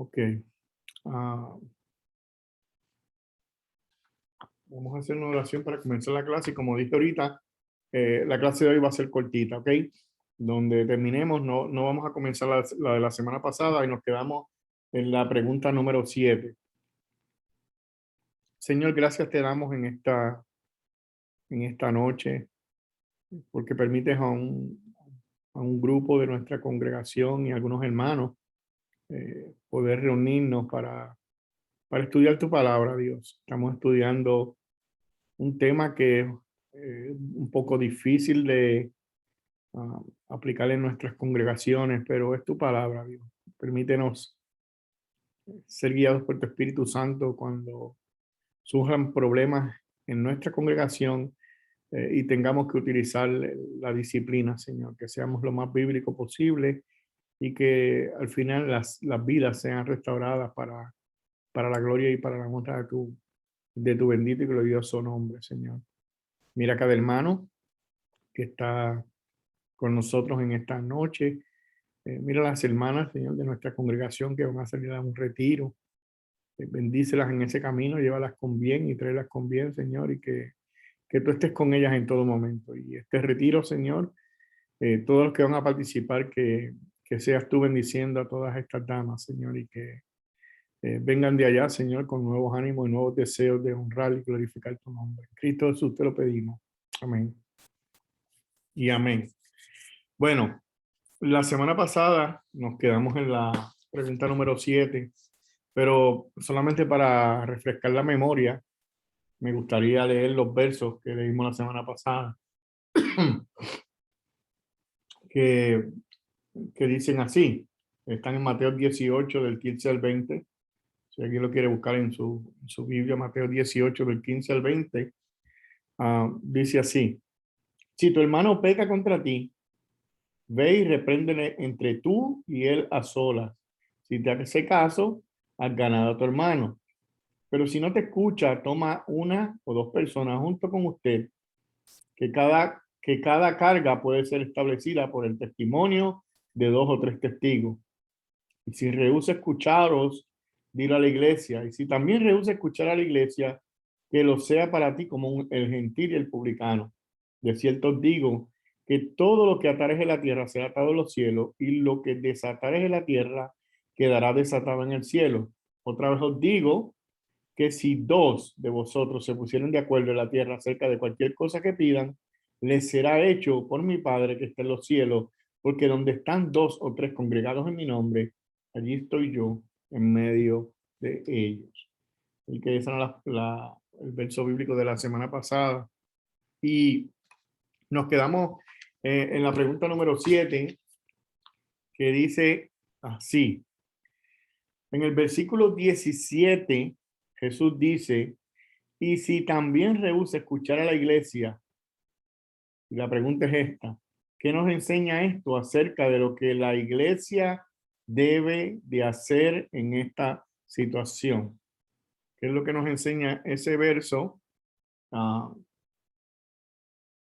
Ok. Vamos a hacer una oración para comenzar la clase y como dije ahorita, la clase de hoy va a ser cortita, ¿ok? Donde terminemos, no vamos a comenzar la de la semana pasada y nos quedamos en la pregunta número 7. Señor, gracias te damos en esta noche porque permites a un grupo de nuestra congregación y algunos hermanos poder reunirnos para estudiar tu palabra, Dios. Estamos estudiando un tema que es un poco difícil de aplicar en nuestras congregaciones, pero es tu palabra, Dios. Permítenos ser guiados por tu Espíritu Santo cuando surjan problemas en nuestra congregación y tengamos que utilizar la disciplina, Señor, que seamos lo más bíblico posible y que al final las vidas sean restauradas para la gloria y para la honra de tu bendito y glorioso nombre, Señor. Mira cada hermano que está con nosotros en esta noche. Mira las hermanas, Señor, de nuestra congregación que van a salir a un retiro. Bendícelas en ese camino, llévalas con bien y tráelas con bien, Señor, y que tú estés con ellas en todo momento. Y este retiro, Señor, todos los que van a participar, que seas tú bendiciendo a todas estas damas, Señor, y que vengan de allá, Señor, con nuevos ánimos y nuevos deseos de honrar y glorificar tu nombre. Cristo Jesús te lo pedimos. Amén. Y amén. Bueno, la semana pasada nos quedamos en la pregunta número 7, pero solamente para refrescar la memoria, me gustaría leer los versos que leímos la semana pasada, que, que dicen así. Están en Mateo 18, del 15 al 20. Si alguien lo quiere buscar en su Biblia, Mateo 18, del 15 al 20, dice así: si tu hermano peca contra ti, ve y repréndele entre tú y él a solas. Si te hace caso, has ganado a tu hermano. Pero si no te escucha, toma una o dos personas junto con usted, que cada carga puede ser establecida por el testimonio de dos o tres testigos. Y si rehúsa escucharos, dilo a la iglesia. Y si también rehúsa escuchar a la iglesia, que lo sea para ti como el gentil y el publicano. De cierto os digo que todo lo que atares en la tierra será atado en los cielos, y lo que desatares en la tierra quedará desatado en el cielo. Otra vez os digo que si dos de vosotros se pusieron de acuerdo en la tierra acerca de cualquier cosa que pidan, les será hecho por mi Padre que está en los cielos, porque donde están dos o tres congregados en mi nombre, allí estoy yo en medio de ellos. Y que ese era el verso bíblico de la semana pasada. Y nos quedamos en la pregunta número 7, que dice así. En el versículo 17, Jesús dice: y si también rehúsa escuchar a la iglesia, y la pregunta es esta: ¿qué nos enseña esto acerca de lo que la iglesia debe de hacer en esta situación? ¿Qué es lo que nos enseña ese verso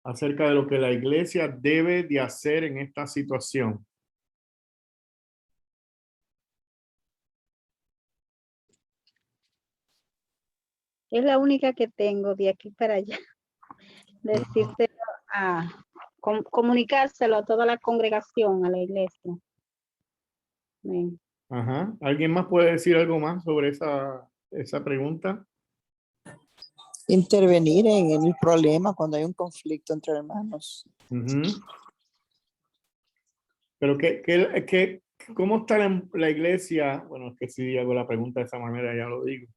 acerca de lo que la iglesia debe de hacer en esta situación? Es la única que tengo de aquí para allá. Decírselo comunicárselo a toda la congregación, a la iglesia. Amén. Ajá. ¿Alguien más puede decir algo más sobre esa pregunta? Intervenir en el problema cuando hay un conflicto entre hermanos. Pero ¿cómo está la iglesia? Bueno, es que si hago la pregunta de esa manera, ya lo digo.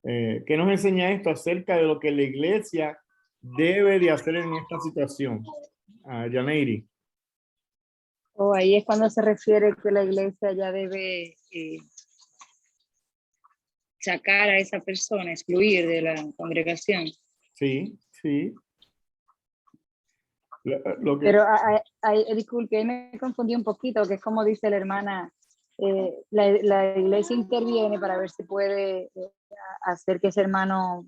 ¿Qué nos enseña esto acerca de lo que la iglesia debe de hacer en esta situación? Yaneiri. Ahí es cuando se refiere que la iglesia ya debe sacar a esa persona, excluir de la congregación. Sí, sí. Pero disculpe, ahí me confundí un poquito, que es como dice la hermana, la iglesia interviene para ver si puede hacer que ese hermano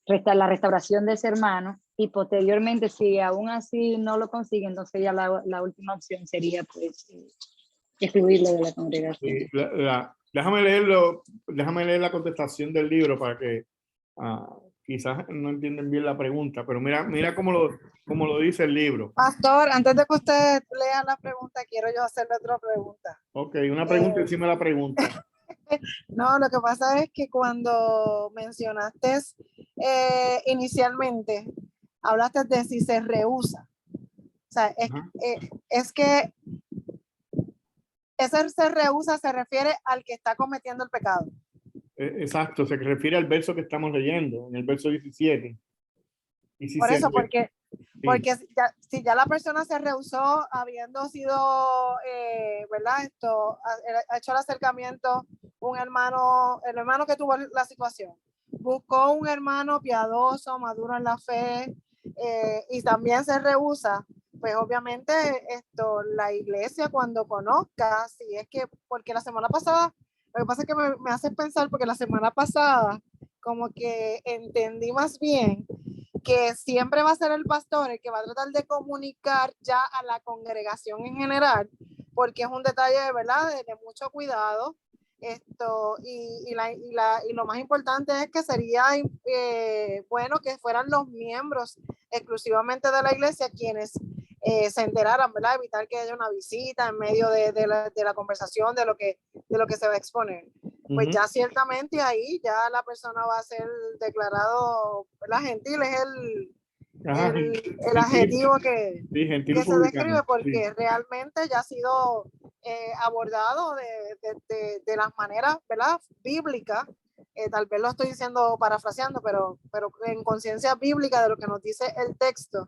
la restauración de ese hermano, y posteriormente si aún así no lo consigue, entonces ya la última opción sería pues excluirlo de la congregación. Sí, déjame leer la contestación del libro para que quizás no entienden bien la pregunta, pero mira cómo lo dice el libro. Pastor, antes de que usted lea la pregunta, quiero yo hacerle otra pregunta. Ok, una pregunta encima de la pregunta. No, lo que pasa es que cuando mencionaste inicialmente, hablaste de si se rehúsa. O sea, es que ese se rehúsa se refiere al que está cometiendo el pecado. Exacto, se refiere al verso que estamos leyendo, en el verso 17. Y si Por se eso, re- porque si ya la persona se rehusó habiendo sido, ¿verdad? Ha hecho el acercamiento el hermano que tuvo la situación, buscó un hermano piadoso, maduro en la fe, y también se rehúsa, pues obviamente la iglesia cuando conozca, si es que, porque la semana pasada, lo que pasa es que me hace pensar, porque la semana pasada como que entendí más bien que siempre va a ser el pastor el que va a tratar de comunicar ya a la congregación en general, porque es un detalle de verdad de mucho cuidado. Y lo más importante es que sería bueno que fueran los miembros exclusivamente de la iglesia quienes se enteraran, ¿verdad? Evitar que haya una visita en medio de la conversación, de lo que se va a exponer. Pues ya ciertamente ahí ya la persona va a ser declarado, ¿verdad? Gentil es el adjetivo que se describe, porque realmente ya ha sido abordado de las maneras, ¿verdad? Bíblicas. Tal vez lo estoy diciendo parafraseando, pero en conciencia bíblica de lo que nos dice el texto,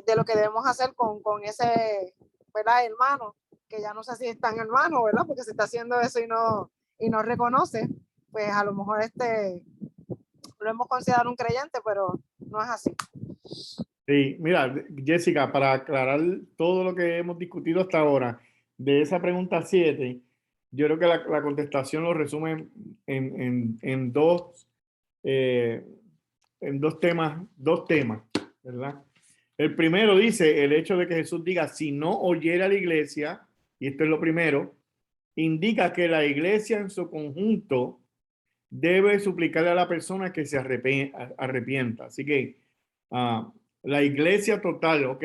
de lo que debemos hacer con ese, ¿verdad? Hermano, que ya no sé si es tan hermano, ¿verdad? Porque se está haciendo eso y no reconoce, pues a lo mejor lo hemos considerado un creyente, pero no es así. Sí, mira, Jessica, para aclarar todo lo que hemos discutido hasta ahora, de esa pregunta 7, yo creo que la contestación lo resume en dos temas, ¿verdad? El primero dice el hecho de que Jesús diga, si no oyera a la iglesia, y esto es lo primero, indica que la iglesia en su conjunto debe suplicarle a la persona que se arrepienta. Así que la iglesia total, ¿ok?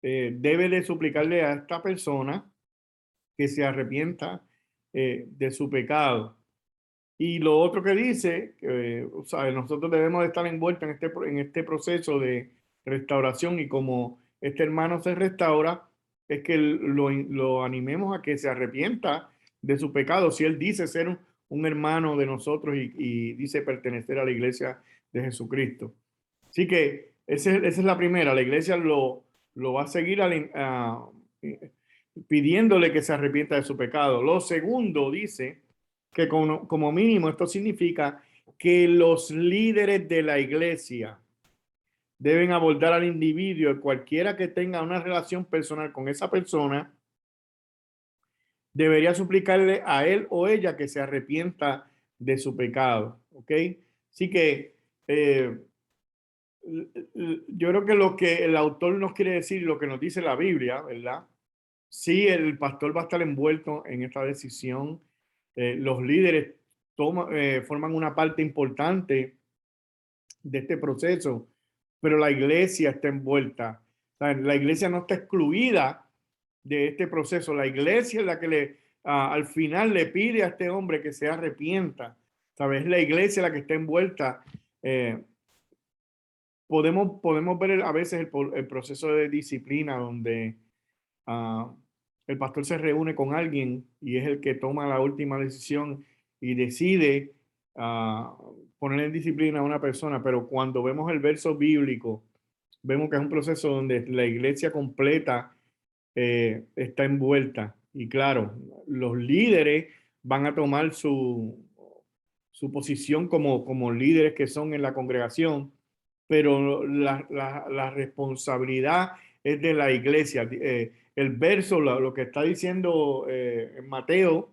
Debe de suplicarle a esta persona que se arrepienta de su pecado. Y lo otro que dice, o sea, nosotros debemos de estar envueltos en este proceso de restauración, y como este hermano se restaura, es que lo animemos a que se arrepienta de su pecado. Si él dice ser un hermano de nosotros y dice pertenecer a la iglesia de Jesucristo. Así que esa es la primera. La iglesia lo va a seguir pidiéndole que se arrepienta de su pecado. Lo segundo dice que como mínimo esto significa que los líderes de la iglesia deben abordar al individuo, cualquiera que tenga una relación personal con esa persona, debería suplicarle a él o ella que se arrepienta de su pecado. ¿Ok? Así que yo creo que lo que el autor nos quiere decir, lo que nos dice la Biblia, ¿verdad? Sí, el pastor va a estar envuelto en esta decisión. Los líderes forman una parte importante de este proceso, pero la iglesia está envuelta. O sea, la iglesia no está excluida de este proceso. La iglesia es la que al final le pide a este hombre que se arrepienta. ¿Sabes? Es la iglesia la que está envuelta. Podemos ver a veces el proceso de disciplina donde el pastor se reúne con alguien y es el que toma la última decisión y decide poner en disciplina a una persona, pero cuando vemos el verso bíblico, vemos que es un proceso donde la iglesia completa está envuelta. Y claro, los líderes van a tomar su posición como líderes que son en la congregación, pero la responsabilidad es de la iglesia. El verso, lo que está diciendo en Mateo,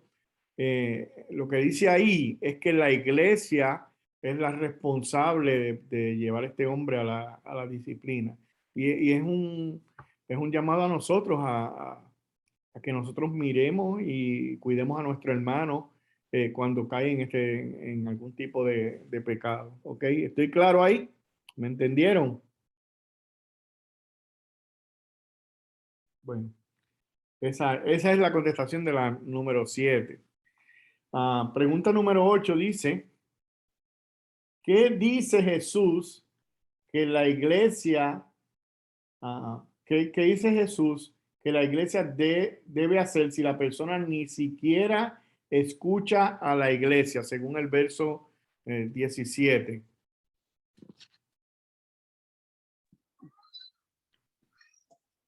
lo que dice ahí es que la iglesia es la responsable de llevar a este hombre a la disciplina. Y es un llamado a nosotros a que nosotros miremos y cuidemos a nuestro hermano cuando cae en algún tipo de pecado. ¿Ok? ¿Estoy claro ahí? ¿Me entendieron? Bueno, esa es la contestación de la número 7. Pregunta número 8 dice, ¿qué dice Jesús que la iglesia, qué dice Jesús que la iglesia debe hacer si la persona ni siquiera escucha a la iglesia, según el verso 17?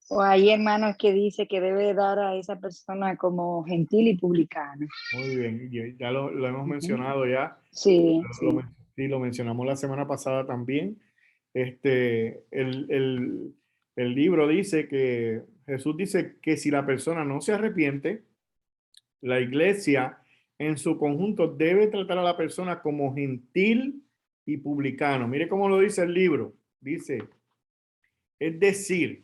O hay hermanos que dice que debe dar a esa persona como gentil y publicano. Muy bien, ya lo hemos Ujú. mencionado ya. Sí, Lo, sí. sí, lo mencionamos la semana pasada también. El libro dice que Jesús dice que si la persona no se arrepiente, la iglesia en su conjunto debe tratar a la persona como gentil y publicano. Mire cómo lo dice el libro. Dice, es decir,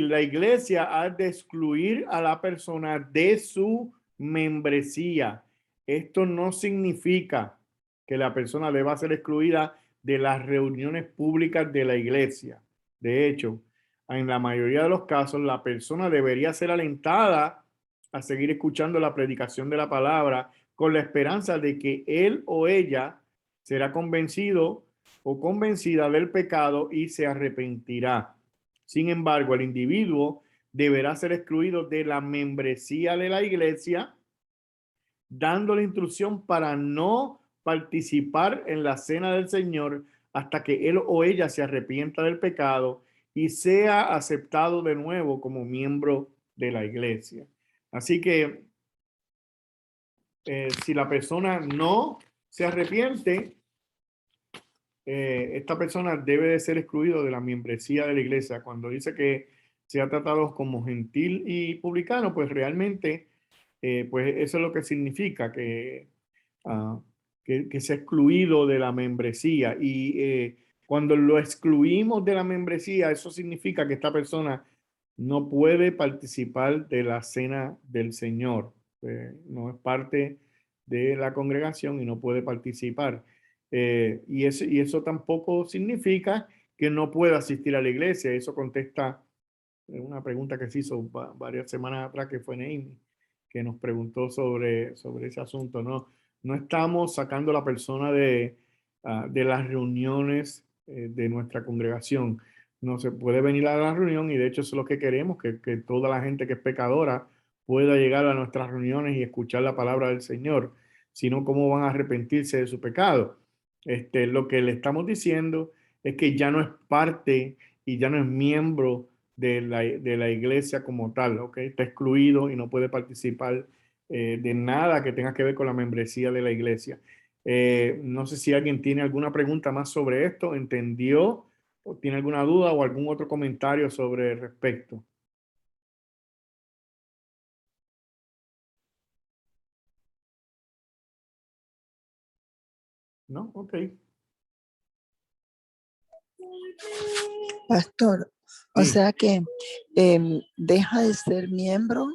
la iglesia ha de excluir a la persona de su membresía. Esto no significa que la persona deba ser excluida de las reuniones públicas de la iglesia. De hecho, en la mayoría de los casos, la persona debería ser alentada a seguir escuchando la predicación de la palabra con la esperanza de que él o ella será convencido o convencida del pecado y se arrepentirá. Sin embargo, el individuo deberá ser excluido de la membresía de la iglesia, dando la instrucción para no participar en la cena del Señor hasta que él o ella se arrepienta del pecado y sea aceptado de nuevo como miembro de la iglesia. Así que si la persona no se arrepiente, esta persona debe de ser excluido de la membresía de la iglesia. Cuando dice que se ha tratado como gentil y publicano, pues realmente, pues eso es lo que significa, que se ha excluido de la membresía. Y cuando lo excluimos de la membresía, eso significa que esta persona no puede participar de la cena del Señor. No es parte de la congregación y no puede participar. Y eso tampoco significa que no pueda asistir a la iglesia. Eso contesta una pregunta que se hizo varias semanas atrás, que fue Naomi, que nos preguntó sobre ese asunto. No estamos sacando a la persona de las reuniones de nuestra congregación. No se puede venir a la reunión y de hecho eso es lo que queremos, que toda la gente que es pecadora pueda llegar a nuestras reuniones y escuchar la palabra del Señor, sino cómo van a arrepentirse de su pecado. Lo que le estamos diciendo es que ya no es parte y ya no es miembro de la iglesia como tal, ¿ok? Está excluido y no puede participar de nada que tenga que ver con la membresía de la iglesia. No sé si alguien tiene alguna pregunta más sobre esto, ¿entendió? ¿O tiene alguna duda o algún otro comentario sobre el respecto? ¿No? Ok. Pastor, o Sí. sea que deja de ser miembro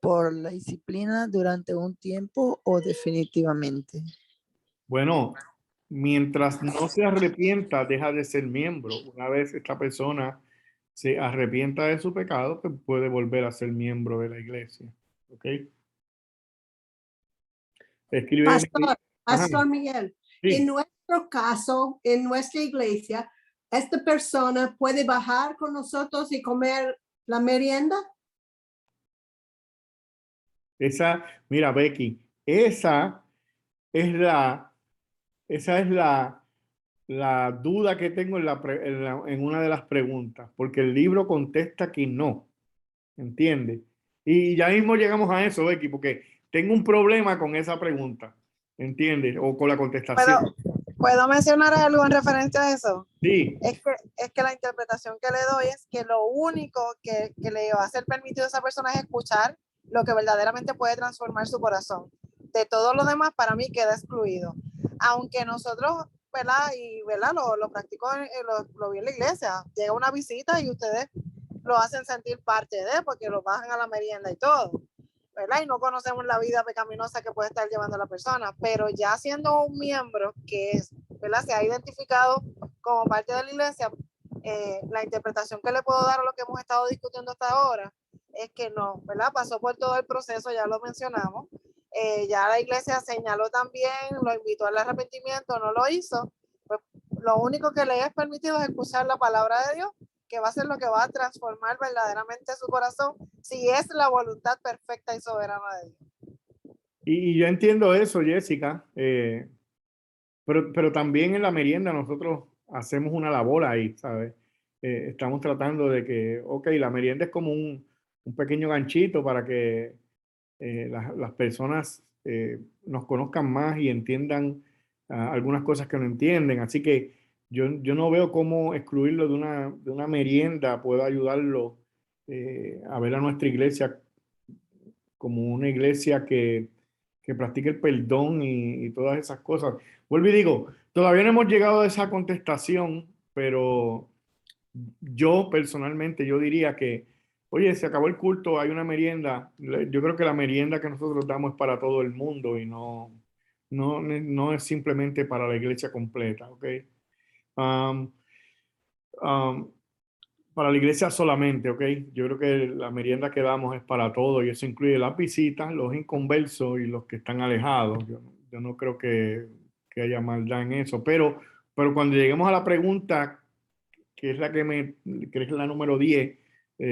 por la disciplina durante un tiempo o definitivamente. Bueno, mientras no se arrepienta, deja de ser miembro. Una vez esta persona se arrepienta de su pecado, pues puede volver a ser miembro de la iglesia. ¿Ok? Escribe. Pastor, Ajá, Pastor Miguel, en sí. nuestro caso, en nuestra iglesia, ¿esta persona puede bajar con nosotros y comer la merienda? Mira, Becky, esa es la duda que tengo en una de las preguntas, porque el libro contesta que no, ¿entiendes? Y ya mismo llegamos a eso, Becky, porque tengo un problema con esa pregunta, ¿entiendes? O con la contestación. ¿Puedo mencionar algo en referencia a eso? Sí, Es que la interpretación que le doy es que lo único que le va a ser permitido a esa persona es escuchar lo que verdaderamente puede transformar su corazón. De todo lo demás, para mí queda excluido. Aunque nosotros, ¿verdad? Y ¿verdad? Lo practico, lo vi en la iglesia. Llega una visita y ustedes lo hacen sentir parte de, porque lo bajan a la merienda y todo, ¿verdad? Y no conocemos la vida pecaminosa que puede estar llevando la persona, pero ya siendo un miembro que es, ¿verdad? Se ha identificado como parte de la iglesia, la interpretación que le puedo dar a lo que hemos estado discutiendo hasta ahora es que no, ¿verdad? Pasó por todo el proceso, ya lo mencionamos, ya la iglesia señaló también, lo invitó al arrepentimiento, no lo hizo, pues lo único que le es permitido es escuchar la palabra de Dios, que va a ser lo que va a transformar verdaderamente su corazón, si es la voluntad perfecta y soberana de Dios. Y yo entiendo eso, Jessica, pero también en la merienda nosotros hacemos una labor ahí, ¿sabes? Estamos tratando de que, ok, la merienda es como un pequeño ganchito para que las personas nos conozcan más y entiendan algunas cosas que no entienden. Así que yo no veo cómo excluirlo de una merienda puede ayudarlo a ver a nuestra iglesia como una iglesia que practique el perdón y todas esas cosas. Vuelvo y digo, todavía no hemos llegado a esa contestación, pero yo personalmente, yo diría que, oye, se acabó el culto, hay una merienda. Yo creo que la merienda que nosotros damos es para todo el mundo y no es simplemente para la iglesia completa, ¿ok? Um, um, para la iglesia solamente, ¿ok? Yo creo que la merienda que damos es para todo y eso incluye las visitas, los inconversos y los que están alejados. Yo no creo que haya maldad en eso, pero cuando lleguemos a la pregunta, que es la que es la número 10,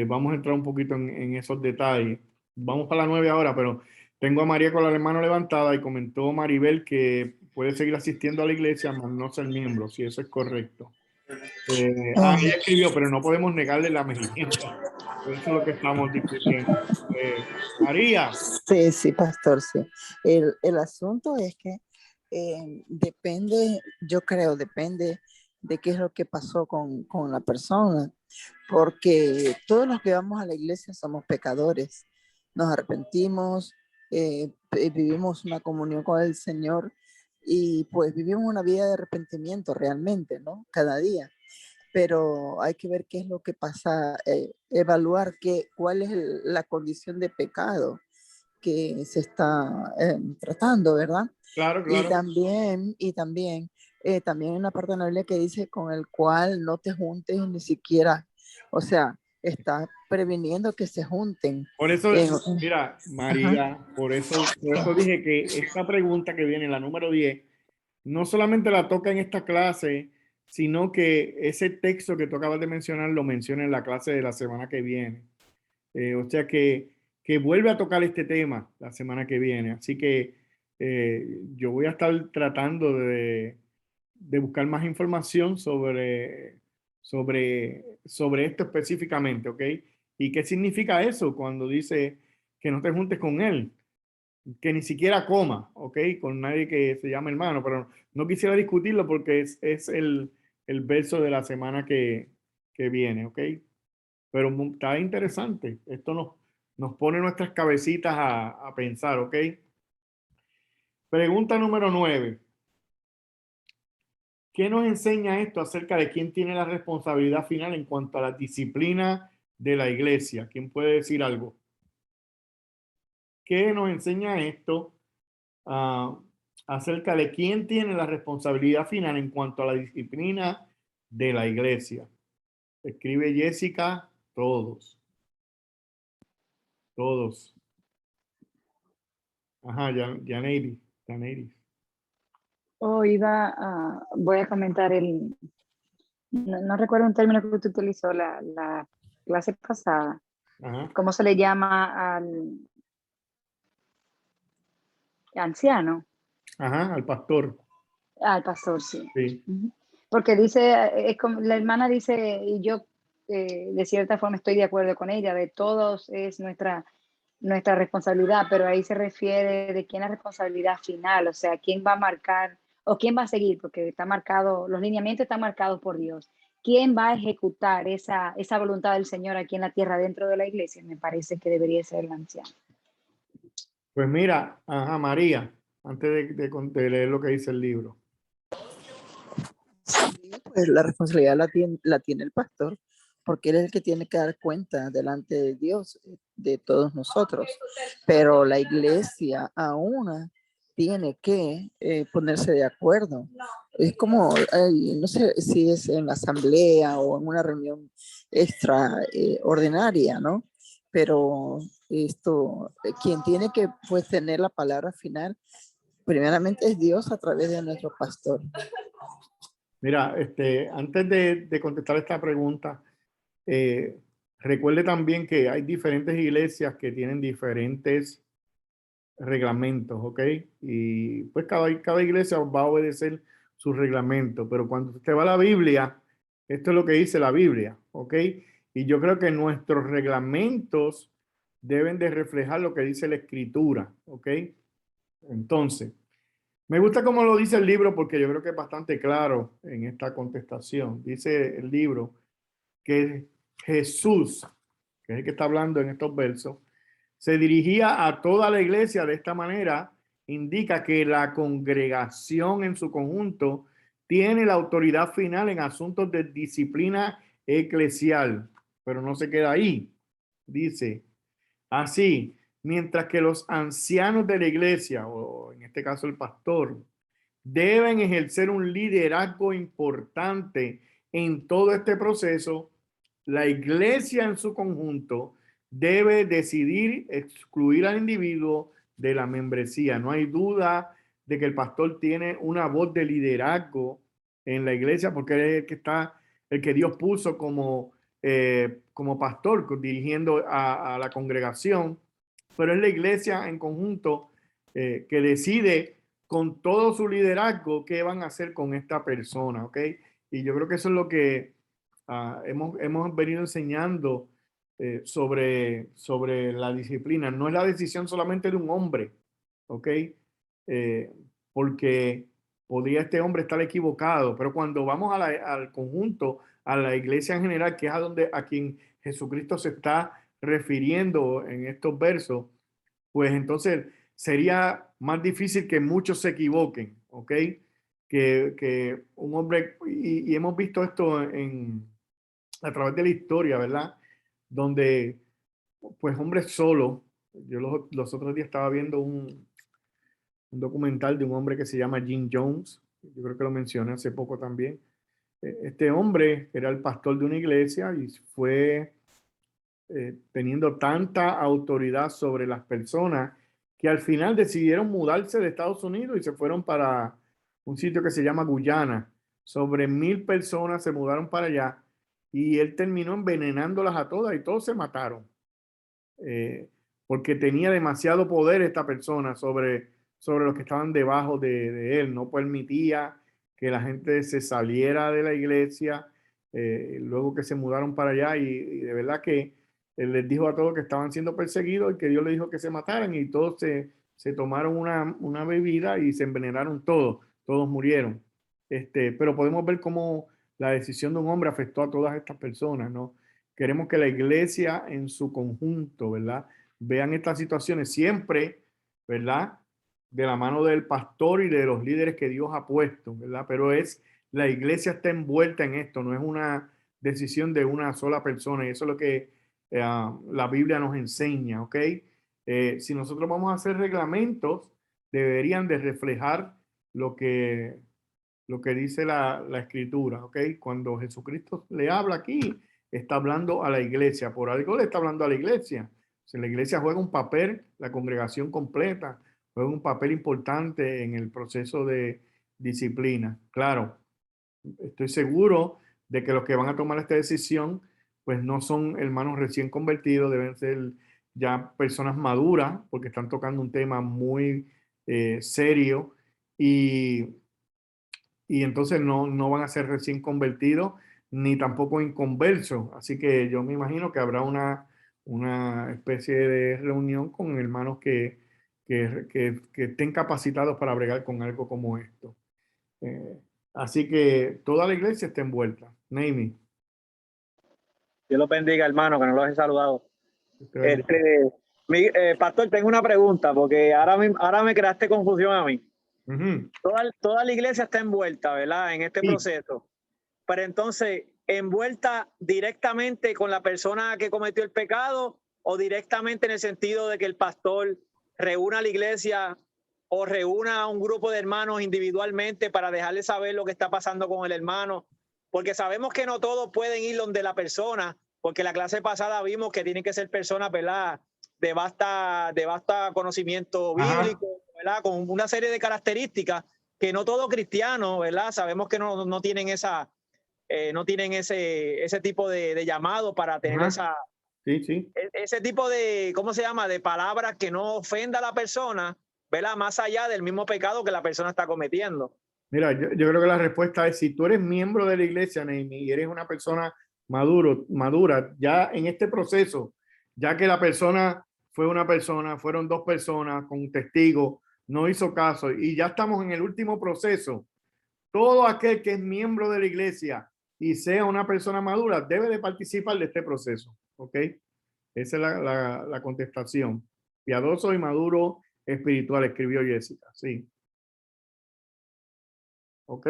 vamos a entrar un poquito en esos detalles. Vamos para la 9 ahora, pero tengo a María con la mano levantada y comentó Maribel que puede seguir asistiendo a la iglesia, mas no ser miembro, si eso es correcto. Ella escribió, pero no podemos negarle la merienda. Eso es lo que estamos discutiendo. María. Sí, sí, pastor, sí. El asunto es que depende, yo creo, depende de qué es lo que pasó con la persona, porque todos los que vamos a la iglesia somos pecadores, nos arrepentimos, vivimos una comunión con el Señor y pues vivimos una vida de arrepentimiento realmente, ¿no? Cada día. Pero hay que ver qué es lo que pasa, evaluar cuál es la condición de pecado que se está tratando, ¿verdad? Claro, claro. También hay una parte de la Biblia que dice con el cual no te juntes ni siquiera, o sea, está previniendo que se junten. Por eso, mira, María, Ajá. por eso dije que esta pregunta que viene, la número 10, no solamente la toca en esta clase, sino que ese texto que tú acabas de mencionar lo menciona en la clase de la semana que viene. O sea que vuelve a tocar este tema la semana que viene. Así que yo voy a estar tratando de buscar más información sobre esto específicamente, ¿ok? ¿Y qué significa eso cuando dice que no te juntes con él? Que ni siquiera coma, ¿ok? Con nadie que se llame hermano, pero no quisiera discutirlo porque es el verso de la semana que viene, ¿ok? Pero está interesante. Esto nos pone nuestras cabecitas a pensar, ¿ok? Pregunta número 9. ¿Qué nos enseña esto acerca de quién tiene la responsabilidad final en cuanto a la disciplina de la iglesia? ¿Quién puede decir algo? ¿Qué nos enseña esto acerca de quién tiene la responsabilidad final en cuanto a la disciplina de la iglesia? Escribe Jessica, todos. Todos. Ajá, Janeiri. Voy a comentar no recuerdo un término que usted utilizó la clase pasada. Ajá. ¿Cómo se le llama al anciano? Ajá, al pastor. Al pastor, sí. Sí. Porque dice, la hermana dice, y yo de cierta forma estoy de acuerdo con ella, de todos es nuestra responsabilidad, pero ahí se refiere de quién es la responsabilidad final, o sea, quién va a marcar o quién va a seguir, porque está marcado, los lineamientos están marcados por Dios. ¿Quién va a ejecutar esa voluntad del Señor aquí en la tierra dentro de la iglesia? Me parece que debería ser el anciano. Pues mira, ajá, María, antes de leer lo que dice el libro. Sí, pues la responsabilidad la tiene el pastor, porque Él es el que tiene que dar cuenta delante de Dios, de todos nosotros. Pero la iglesia aún tiene que ponerse de acuerdo. Es como, no sé si es en la asamblea o en una reunión extraordinaria, ¿no? Pero esto, quien tiene que pues tener la palabra final, primeramente es Dios a través de nuestro pastor. Mira, antes de contestar esta pregunta, recuerde también que hay diferentes iglesias que tienen diferentes reglamentos, ¿ok? Y pues cada iglesia va a obedecer su reglamento, pero cuando usted va a la Biblia, esto es lo que dice la Biblia, ¿ok? Y yo creo que nuestros reglamentos deben de reflejar lo que dice la Escritura, ¿ok? Entonces, me gusta cómo lo dice el libro porque yo creo que es bastante claro en esta contestación. Dice el libro que Jesús, que es el que está hablando en estos versos, se dirigía a toda la iglesia de esta manera, indica que la congregación en su conjunto tiene la autoridad final en asuntos de disciplina eclesial, pero no se queda ahí. Dice, así, mientras que los ancianos de la iglesia, o en este caso el pastor, deben ejercer un liderazgo importante en todo este proceso, la iglesia en su conjunto debe decidir excluir al individuo de la membresía. No hay duda de que el pastor tiene una voz de liderazgo en la iglesia porque es el que está, el que Dios puso como pastor dirigiendo a la congregación, pero es la iglesia en conjunto que decide con todo su liderazgo qué van a hacer con esta persona, ¿ok? Y yo creo que eso es lo que hemos venido enseñando sobre la disciplina. No es la decisión solamente de un hombre, ¿ok? Porque podría este hombre estar equivocado, pero cuando vamos al conjunto, a la iglesia en general, que es a quien Jesucristo se está refiriendo en estos versos, pues entonces sería más difícil que muchos se equivoquen, ¿ok? Que un hombre, y hemos visto esto a través de la historia, ¿verdad? Donde, pues, hombres solos, yo los otros días estaba viendo un documental de un hombre que se llama Jim Jones, yo creo que lo mencioné hace poco también. Este hombre era el pastor de una iglesia y fue teniendo tanta autoridad sobre las personas que al final decidieron mudarse de Estados Unidos y se fueron para un sitio que se llama Guyana. Sobre 1000 personas se mudaron para allá y él terminó envenenándolas a todas y todos se mataron. Porque tenía demasiado poder esta persona sobre los que estaban debajo de él. No permitía que la gente se saliera de la iglesia, luego que se mudaron para allá y de verdad que él les dijo a todos que estaban siendo perseguidos y que Dios les dijo que se mataran y todos se tomaron una bebida y se envenenaron todos murieron. Pero podemos ver cómo la decisión de un hombre afectó a todas estas personas, ¿no? Queremos que la iglesia en su conjunto, ¿verdad? Vean estas situaciones siempre, ¿verdad? De la mano del pastor y de los líderes que Dios ha puesto, ¿verdad? Pero la iglesia está envuelta en esto, no es una decisión de una sola persona y eso es lo que la Biblia nos enseña, ¿ok? Si nosotros vamos a hacer reglamentos, deberían de reflejar lo que dice la Escritura, ¿ok? Cuando Jesucristo le habla aquí, está hablando a la iglesia, por algo le está hablando a la iglesia. Si la iglesia juega un papel, la congregación completa juega un papel importante en el proceso de disciplina. Claro, estoy seguro de que los que van a tomar esta decisión, pues no son hermanos recién convertidos, deben ser ya personas maduras, porque están tocando un tema muy serio y entonces no van a ser recién convertidos ni tampoco inconversos. Así que yo me imagino que habrá una especie de reunión con hermanos que estén capacitados para bregar con algo como esto. Así que toda la iglesia está envuelta. Naomi. Dios los bendiga, hermano, que no los he saludado. Te bendiga. Pastor, tengo una pregunta, porque ahora me creaste confusión a mí. Ujú. Toda la iglesia está envuelta, ¿verdad? En este Sí. proceso. Pero entonces, envuelta directamente con la persona que cometió el pecado o directamente en el sentido de que el pastor reúna a la iglesia o reúna a un grupo de hermanos individualmente para dejarle saber lo que está pasando con el hermano? Porque sabemos que no todos pueden ir donde la persona, porque la clase pasada vimos que tienen que ser personas, ¿verdad?, de vasta conocimiento bíblico, ¿verdad?, con una serie de características que no todo cristiano, ¿verdad?, sabemos que no tienen esa, no tienen ese tipo de llamado para tener ese tipo de, ¿cómo se llama?, de palabras que no ofenda a la persona, ¿verdad?, más allá del mismo pecado que la persona está cometiendo. Mira, yo creo que la respuesta es, si tú eres miembro de la iglesia, Neimi, y eres una persona madura, ya en este proceso, ya que la persona fue una persona, fueron dos personas con un testigo, no hizo caso, y ya estamos en el último proceso, todo aquel que es miembro de la iglesia y sea una persona madura debe de participar de este proceso, ¿ok? Esa es la contestación. Piadoso y maduro espiritual, escribió Jessica, sí. ¿Ok?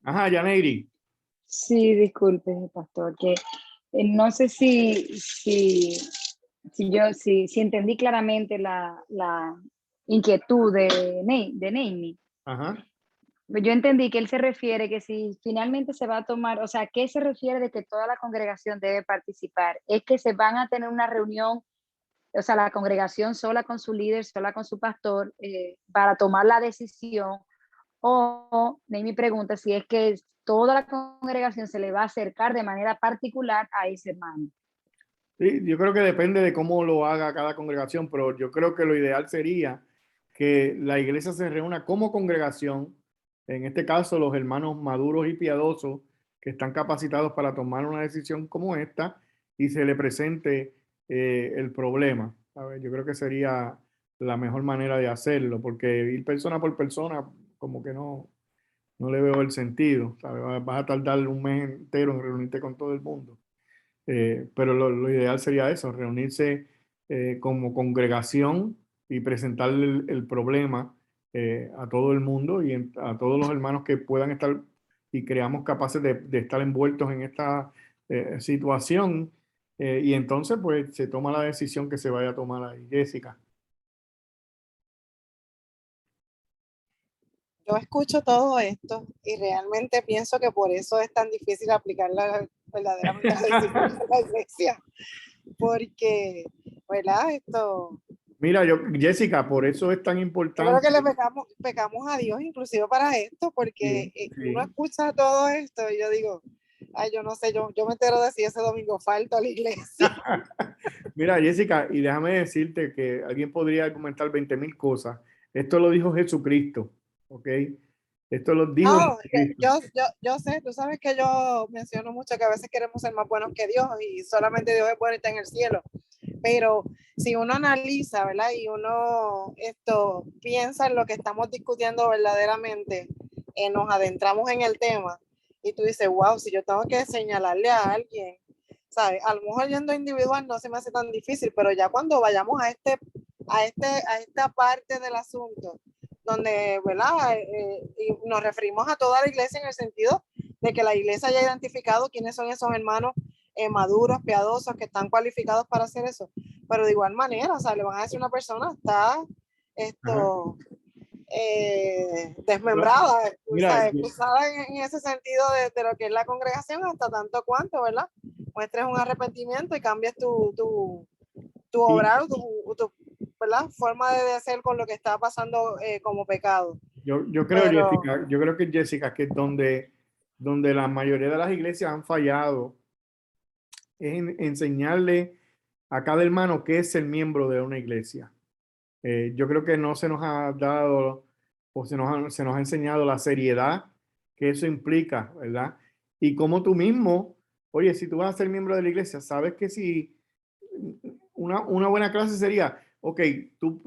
Ajá, Yaneiri. Sí, disculpe, pastor, que no sé si entendí claramente la inquietud de Neimi. Ajá. Yo entendí que él se refiere que si finalmente se va a tomar, o sea, ¿qué se refiere de que toda la congregación debe participar? Es que se van a tener una reunión, o sea, la congregación sola con su líder, sola con su pastor, para tomar la decisión. O mi pregunta si es que toda la congregación se le va a acercar de manera particular a ese hermano. Sí, yo creo que depende de cómo lo haga cada congregación, pero yo creo que lo ideal sería que la iglesia se reúna como congregación, en este caso los hermanos maduros y piadosos que están capacitados para tomar una decisión como esta, y se le presente el problema. A ver, yo creo que sería la mejor manera de hacerlo, porque ir persona por persona como que no le veo el sentido, ¿sabes? Vas a tardar un mes entero en reunirte con todo el mundo. Pero lo ideal sería eso, reunirse como congregación y presentarle el problema a todo el mundo y a todos los hermanos que puedan estar y creamos capaces de estar envueltos en esta situación. Y entonces pues se toma la decisión que se vaya a tomar ahí. Jessica. Yo escucho todo esto y realmente pienso que por eso es tan difícil aplicar verdaderamente la disciplina de la iglesia, porque, ¿verdad? Mira, Jessica, por eso es tan Yo importante. creo que le pecamos a Dios inclusive para esto, porque Sí. uno escucha todo esto y yo digo, ay, yo no sé, yo me entero de si ese domingo falto a la iglesia. Mira, Jessica, y déjame decirte que alguien podría argumentar 20,000 cosas. Esto lo dijo Jesucristo, ¿ok? Esto lo dijo No, Jesucristo. yo sé, tú sabes que yo menciono mucho que a veces queremos ser más buenos que Dios y solamente Dios es bueno y está en el cielo. Pero si uno analiza, ¿verdad? Y uno piensa en lo que estamos discutiendo verdaderamente, nos adentramos en el tema y tú dices, wow, si yo tengo que señalarle a alguien, ¿sabes? A lo mejor yendo individual no se me hace tan difícil, pero ya cuando vayamos a esta parte del asunto, donde, ¿verdad? Y nos referimos a toda la iglesia en el sentido de que la iglesia haya identificado quiénes son esos hermanos maduros, piadosos, que están cualificados para hacer eso. Pero de igual manera, o sea, le van a decir a una persona, está desmembrada, Mira, expulsada en ese sentido de lo que es la congregación, hasta tanto cuanto, ¿verdad? Muestres un arrepentimiento y cambies tu obrar, tu ¿verdad? Forma de hacer con lo que está pasando como pecado. yo creo, Jessica, yo creo que Jessica, que es donde la mayoría de las iglesias han fallado es en enseñarle a cada hermano qué es ser miembro de una iglesia. Yo creo que no se nos ha dado o se nos ha enseñado la seriedad que eso implica, ¿verdad? Y como tú mismo, oye, si tú vas a ser miembro de la iglesia, sabes que si una buena clase sería, ok, tú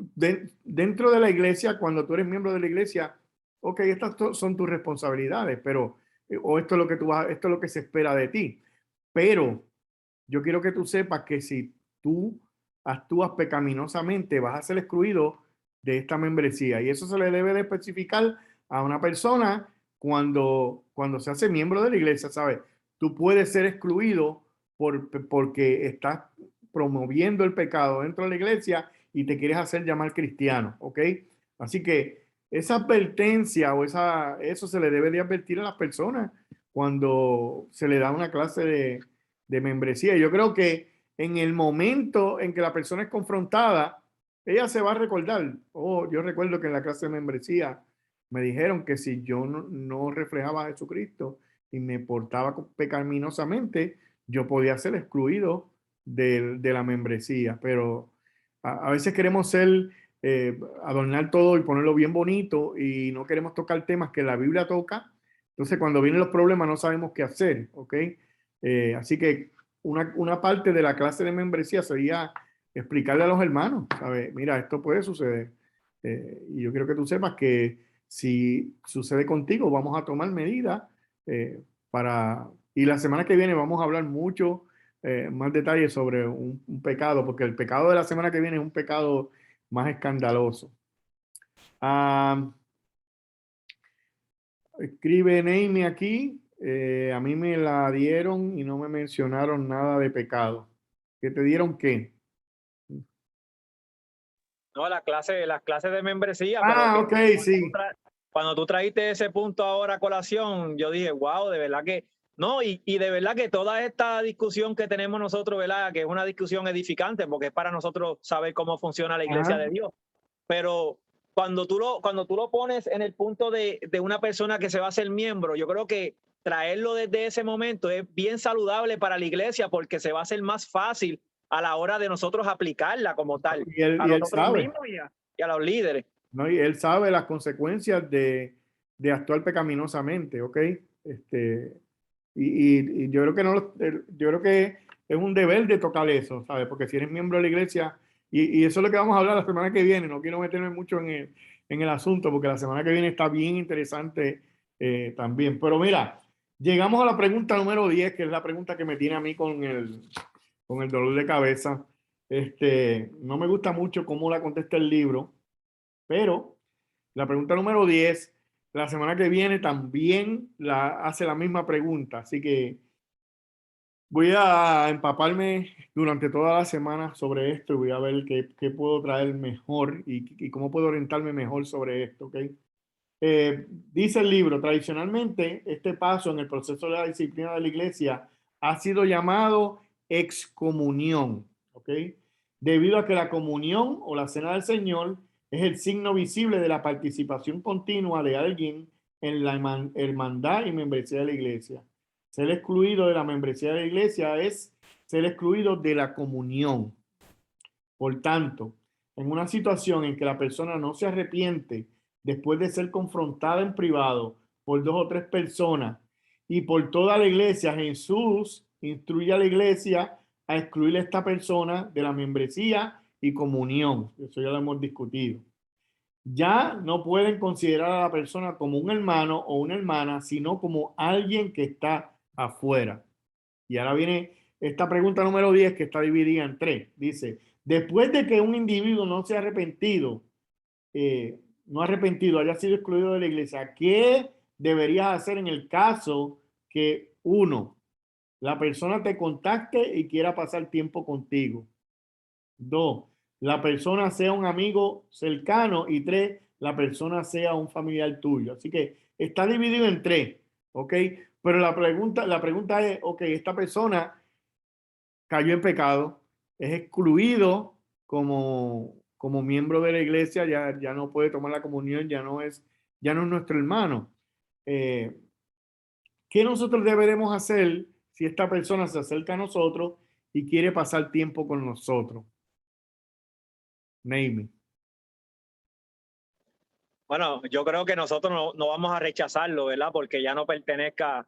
dentro de la iglesia, cuando tú eres miembro de la iglesia, ok, estas son tus responsabilidades, pero, o esto es lo que esto es lo que se espera de ti. Pero yo quiero que tú sepas que si tú actúas pecaminosamente, vas a ser excluido de esta membresía. Y eso se le debe de especificar a una persona cuando se hace miembro de la iglesia, ¿sabes? Tú puedes ser excluido porque estás promoviendo el pecado dentro de la iglesia y te quieres hacer llamar cristiano, ¿ok? Así que esa advertencia o eso se le debe de advertir a las personas cuando se le da una clase de membresía. Yo creo que en el momento en que la persona es confrontada, ella se va a recordar. Oh, yo recuerdo que en la clase de membresía me dijeron que si yo no reflejaba a Jesucristo y me portaba pecaminosamente, yo podía ser excluido de la membresía. Pero a veces queremos adornar todo y ponerlo bien bonito y no queremos tocar temas que la Biblia toca. Entonces, cuando vienen los problemas no sabemos qué hacer, ¿ok? Así que una parte de la clase de membresía sería explicarle a los hermanos, ¿sabes? Mira, esto puede suceder. Y yo quiero que tú sepas que si sucede contigo, vamos a tomar medidas y la semana que viene vamos a hablar mucho más detalles sobre un pecado, porque el pecado de la semana que viene es un pecado más escandaloso. Escribe Neimi aquí, a mí me la dieron y no me mencionaron nada de pecado. ¿Qué te dieron qué? No, las clases de membresía. Ah, pero ok, sí. Cuando tú trajiste ese punto ahora a colación, yo dije, wow, de verdad que, no, y de verdad que toda esta discusión que tenemos nosotros, ¿verdad? Que es una discusión edificante, porque es para nosotros saber cómo funciona la iglesia Ajá. de Dios. Pero cuando tú lo pones en el punto de una persona que se va a hacer miembro, yo creo que traerlo desde ese momento es bien saludable para la iglesia, porque se va a hacer más fácil a la hora de nosotros aplicarla como tal, Y él nosotros sabe. mismos y a los líderes. ¿No? Y él sabe las consecuencias de actuar pecaminosamente, ¿ok? Y yo creo que yo creo que es un deber de tocar eso, ¿sabes? Porque si eres miembro de la iglesia, y eso es lo que vamos a hablar la semana que viene, no quiero meterme mucho en el asunto, porque la semana que viene está bien interesante también. Pero mira, llegamos a la pregunta número 10, que es la pregunta que me tiene a mí con el dolor de cabeza. No me gusta mucho cómo la contesta el libro, pero la pregunta número 10, la semana que viene también hace la misma pregunta. Así que voy a empaparme durante toda la semana sobre esto y voy a ver qué puedo traer mejor y cómo puedo orientarme mejor sobre esto, ¿ok? Dice el libro, tradicionalmente este paso en el proceso de la disciplina de la iglesia ha sido llamado excomunión, ¿ok? Debido a que la comunión o la cena del Señor es el signo visible de la participación continua de alguien en la hermandad y membresía de la iglesia. Ser excluido de la membresía de la iglesia es ser excluido de la comunión. Por tanto, en una situación en que la persona no se arrepiente después de ser confrontada en privado por 2 o 3 personas y por toda la iglesia, Jesús instruye a la iglesia a excluir a esta persona de la membresía y comunión. Eso ya lo hemos discutido. Ya no pueden considerar a la persona como un hermano o una hermana, sino como alguien que está afuera. Y ahora viene esta pregunta número 10, que está dividida en 3. Dice, después de que un individuo no se ha arrepentido, haya sido excluido de la iglesia, ¿qué deberías hacer en el caso que 1, la persona te contacte y quiera pasar tiempo contigo? 2, la persona sea un amigo cercano. Y 3, la persona sea un familiar tuyo. Así que está dividido en 3, ¿ok? Pero la pregunta es, ok, esta persona cayó en pecado, es excluido como miembro de la iglesia, ya no puede tomar la comunión, ya no es nuestro hermano. ¿Qué nosotros deberemos hacer si esta persona se acerca a nosotros y quiere pasar tiempo con nosotros? Name. Bueno, yo creo que nosotros no vamos a rechazarlo, ¿verdad? Porque ya no pertenezca,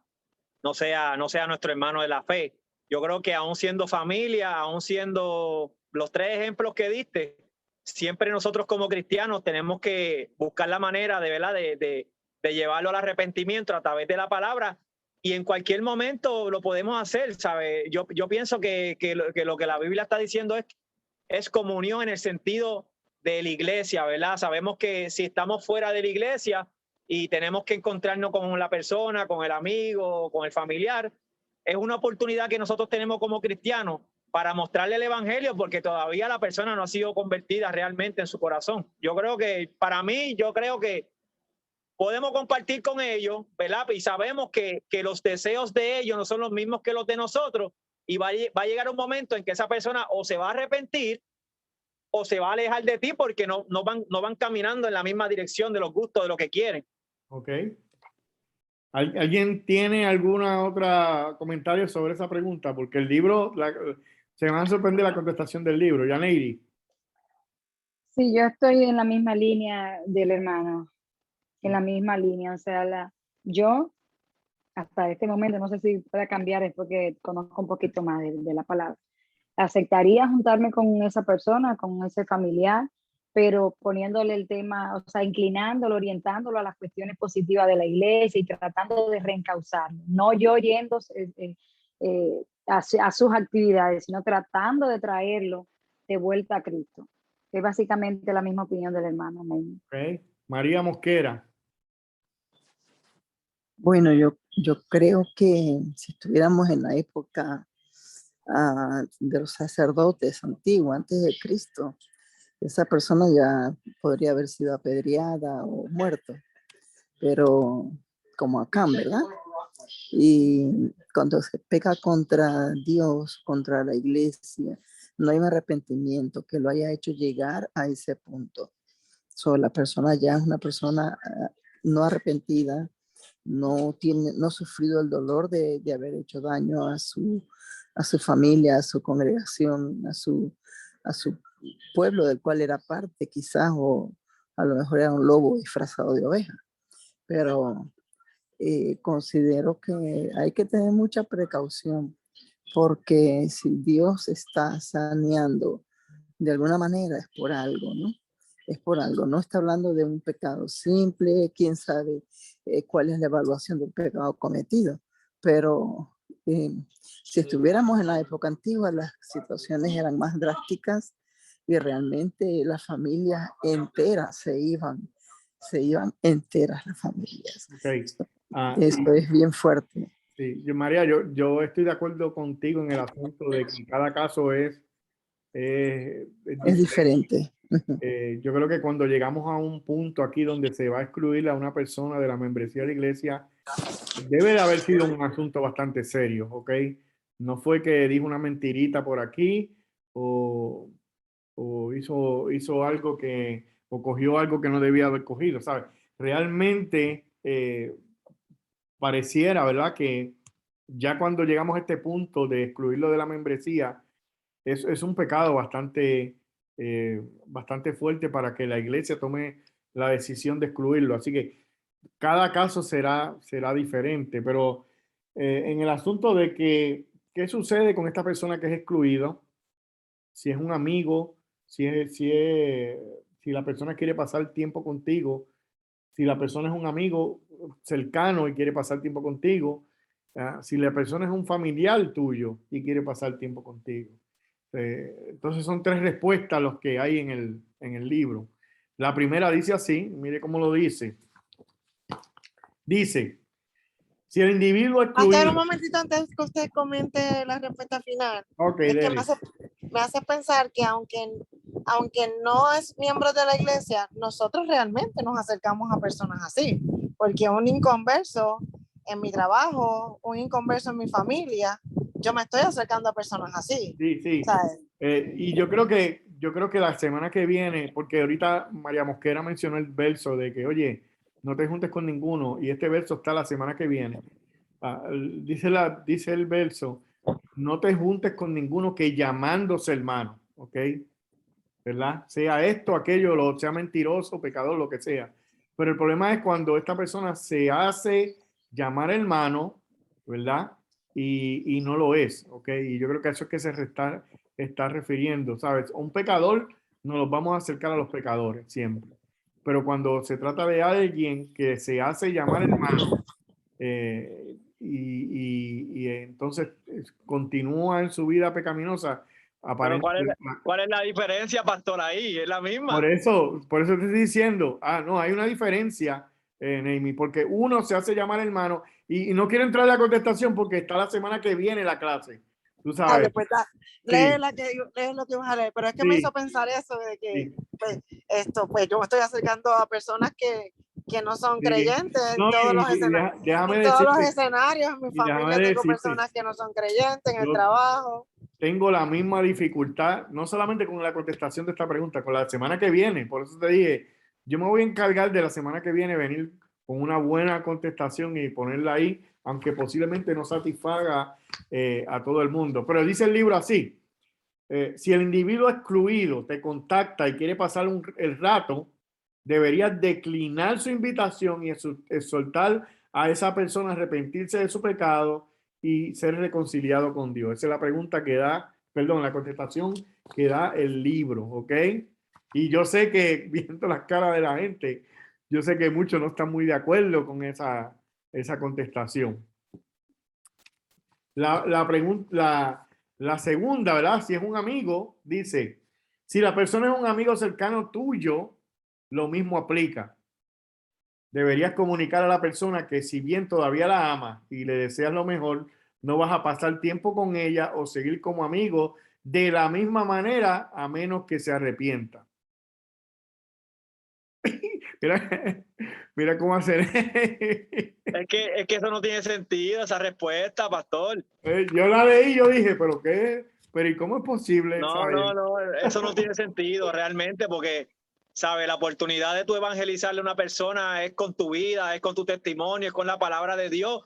no sea nuestro hermano de la fe. Yo creo que aún siendo familia, aún siendo los 3 ejemplos que diste, siempre nosotros como cristianos tenemos que buscar la manera de, ¿verdad? de llevarlo al arrepentimiento a través de la palabra, y en cualquier momento lo podemos hacer, ¿sabes? Yo pienso que lo que la Biblia está diciendo es comunión en el sentido de la iglesia, ¿verdad? Sabemos que si estamos fuera de la iglesia, y tenemos que encontrarnos con la persona, con el amigo, con el familiar. Es una oportunidad que nosotros tenemos como cristianos para mostrarle el evangelio, porque todavía la persona no ha sido convertida realmente en su corazón. Yo creo que, para mí, yo creo que podemos compartir con ellos, ¿verdad? Y sabemos que los deseos de ellos no son los mismos que los de nosotros, y va a llegar un momento en que esa persona o se va a arrepentir o se va a alejar de ti, porque no van caminando en la misma dirección de los gustos, de lo que quieren. Ok. ¿Alguien tiene alguna otra comentario sobre esa pregunta? Porque el libro, se van a sorprender la contestación del libro. Yaneiri. Sí, yo estoy en la misma línea del hermano, en la misma línea. O sea, yo hasta este momento, no sé si pueda cambiar, es porque conozco un poquito más de la palabra. Aceptaría juntarme con esa persona, con ese familiar, pero poniéndole el tema, o sea, inclinándolo, orientándolo a las cuestiones positivas de la iglesia y tratando de reencauzarlo. No yo yendo a sus actividades, sino tratando de traerlo de vuelta a Cristo. Es básicamente la misma opinión del hermano. Okay. María Mosquera. Bueno, yo creo que si estuviéramos en la época de los sacerdotes antiguos, antes de Cristo, esa persona ya podría haber sido apedreada o muerto, pero como acá, ¿verdad? Y cuando se peca contra Dios, contra la iglesia, no hay un arrepentimiento que lo haya hecho llegar a ese punto. La persona ya es una persona no arrepentida, no ha sufrido el dolor de haber hecho daño a su familia, a su congregación, a su pueblo del cual era parte quizás, o a lo mejor era un lobo disfrazado de oveja. Pero considero que hay que tener mucha precaución, porque si Dios está saneando de alguna manera es por algo, ¿no? Es por algo, no está hablando de un pecado simple, quién sabe cuál es la evaluación del pecado cometido, pero si estuviéramos en la época antigua, las situaciones eran más drásticas y realmente las familias enteras se iban enteras las familias. Okay. Esto es bien fuerte. Sí, María, yo estoy de acuerdo contigo en el asunto de que cada caso es diferente. Yo creo que cuando llegamos a un punto aquí donde se va a excluir a una persona de la membresía de la iglesia, debe de haber sido un asunto bastante serio, ¿ok? No fue que dijo una mentirita por aquí o hizo algo o cogió algo que no debía haber cogido, ¿sabes? Realmente pareciera, ¿verdad? Que ya cuando llegamos a este punto de excluirlo de la membresía, es un pecado bastante fuerte para que la iglesia tome la decisión de excluirlo. Así que cada caso será diferente, pero en el asunto de que, ¿qué sucede con esta persona que es excluido? Si es un amigo, si la persona quiere pasar tiempo contigo, si la persona es un amigo cercano y quiere pasar tiempo contigo, si la persona es un familiar tuyo y quiere pasar tiempo contigo. Entonces son 3 respuestas los que hay en el libro. La primera dice así, mire cómo lo dice. Dice, si el individuo excluido... Hasta un momentito antes que usted comente la respuesta final. Okay, es que me hace pensar que aunque no es miembro de la iglesia, nosotros realmente nos acercamos a personas así, porque un inconverso en mi trabajo, un inconverso en mi familia, yo me estoy acercando a personas así. Sí. Y yo creo que la semana que viene, porque ahorita María Mosquera mencionó el verso de que, oye, no te juntes con ninguno, y este verso está la semana que viene. Dice el verso, no te juntes con ninguno que llamándose hermano, ¿ok? ¿Verdad? Sea esto, aquello, sea mentiroso, pecador, lo que sea. Pero el problema es cuando esta persona se hace llamar hermano, ¿verdad? Y no lo es, ¿ok? Y yo creo que eso es que se está refiriendo, ¿sabes? Un pecador, nos los vamos a acercar a los pecadores siempre. Pero cuando se trata de alguien que se hace llamar hermano y entonces continúa en su vida pecaminosa, Pero ¿cuál es la diferencia, pastor, ahí? Es la misma. por eso te estoy diciendo, no, hay una diferencia, Naomi, porque uno se hace llamar hermano y no quiero entrar en la contestación porque está la semana que viene la clase. Tú sabes. Dale, pues lee, Sí. lee lo que vas a leer, pero es que me Sí. hizo pensar eso de que Sí. pues yo me estoy acercando a personas que no son Sí. creyentes en No, todos y los escenarios. déjame En todos los decirte, escenarios, en mi y déjame familia tengo decirte, personas que no son creyentes, en el yo trabajo. tengo la misma dificultad, no solamente con la contestación de esta pregunta, con la semana que viene. Por eso te dije, yo me voy a encargar de la semana que viene venir con una buena contestación y ponerla ahí, aunque posiblemente no satisfaga a todo el mundo. Pero dice el libro así, si el individuo excluido te contacta y quiere pasar el rato, deberías declinar su invitación y exhortar a esa persona a arrepentirse de su pecado y ser reconciliado con Dios. Esa es la pregunta que da, perdón, la contestación que da el libro, ¿ok? Y yo sé que, viendo las caras de la gente, yo sé que muchos no están muy de acuerdo con esa contestación. La segunda, ¿verdad? Si es un amigo, dice, si la persona es un amigo cercano tuyo, lo mismo aplica. Deberías comunicar a la persona que si bien todavía la amas y le deseas lo mejor, no vas a pasar tiempo con ella o seguir como amigo de la misma manera a menos que se arrepienta. Mira, mira cómo hacer. Es que eso no tiene sentido, esa respuesta, pastor. Yo la leí y yo dije, ¿pero qué? ¿Pero y cómo es posible? No, ¿sabes? eso no tiene sentido realmente porque, ¿sabes? La oportunidad de tú evangelizarle a una persona es con tu vida, es con tu testimonio, es con la palabra de Dios.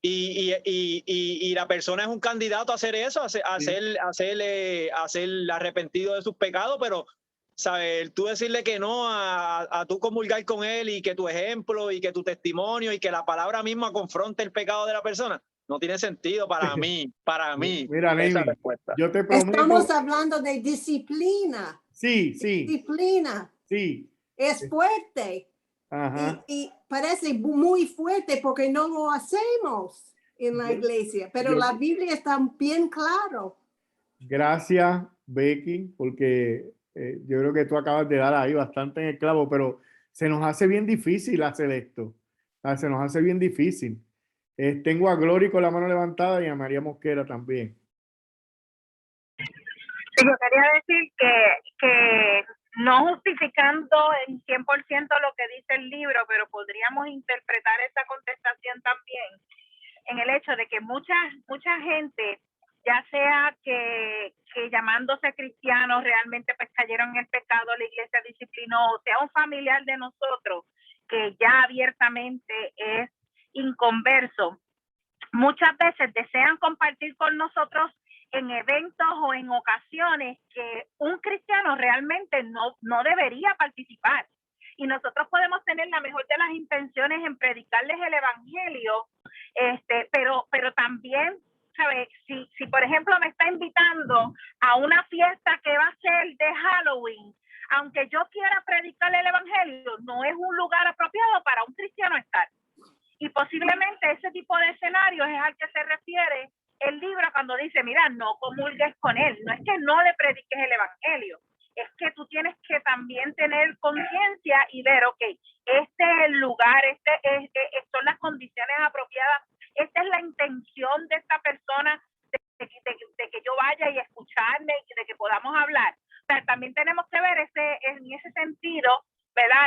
Y la persona es un candidato a hacer eso, a ser arrepentido de sus pecados, pero, ¿sabes? Tú decirle que no a tú comulgar con él y que tu ejemplo y que tu testimonio y que la palabra misma confronte el pecado de la persona, no tiene sentido para mí, Mira, esa Navy, respuesta. yo te prometo. Estamos hablando de disciplina. Sí. Disciplina. Sí. Es fuerte. Ajá. Y parece muy fuerte porque no lo hacemos en la iglesia, pero la Biblia está bien claro. Gracias, Becky, porque yo creo que tú acabas de dar ahí bastante en el clavo, pero se nos hace bien difícil hacer esto. Se nos hace bien difícil. Tengo a Glory con la mano levantada y a María Mosquera también. Sí, yo quería decir que no justificando en 100% lo que dice el libro, pero podríamos interpretar esa contestación también en el hecho de que mucha gente, ya sea que llamándose cristianos realmente pues cayeron en el pecado, la iglesia disciplinó, o sea un familiar de nosotros que ya abiertamente es inconverso, muchas veces desean compartir con nosotros en eventos o en ocasiones que un cristiano realmente no debería participar. Y nosotros podemos tener la mejor de las intenciones en predicarles el evangelio, pero también, ¿sabes? Si por ejemplo me está invitando a una fiesta que va a ser de Halloween, aunque yo quiera predicarle el evangelio, no es un lugar apropiado para un cristiano estar. Y posiblemente ese tipo de escenarios es al que se refiere el libro cuando dice, mira, no comulgues con él. No es que no le prediques el evangelio, es que tú tienes que también tener conciencia y ver, ok, este es el lugar, son las condiciones apropiadas, esta es la intención de esta persona de que yo vaya y escucharme y de que podamos hablar. O sea, también tenemos que ver en ese sentido, ¿verdad?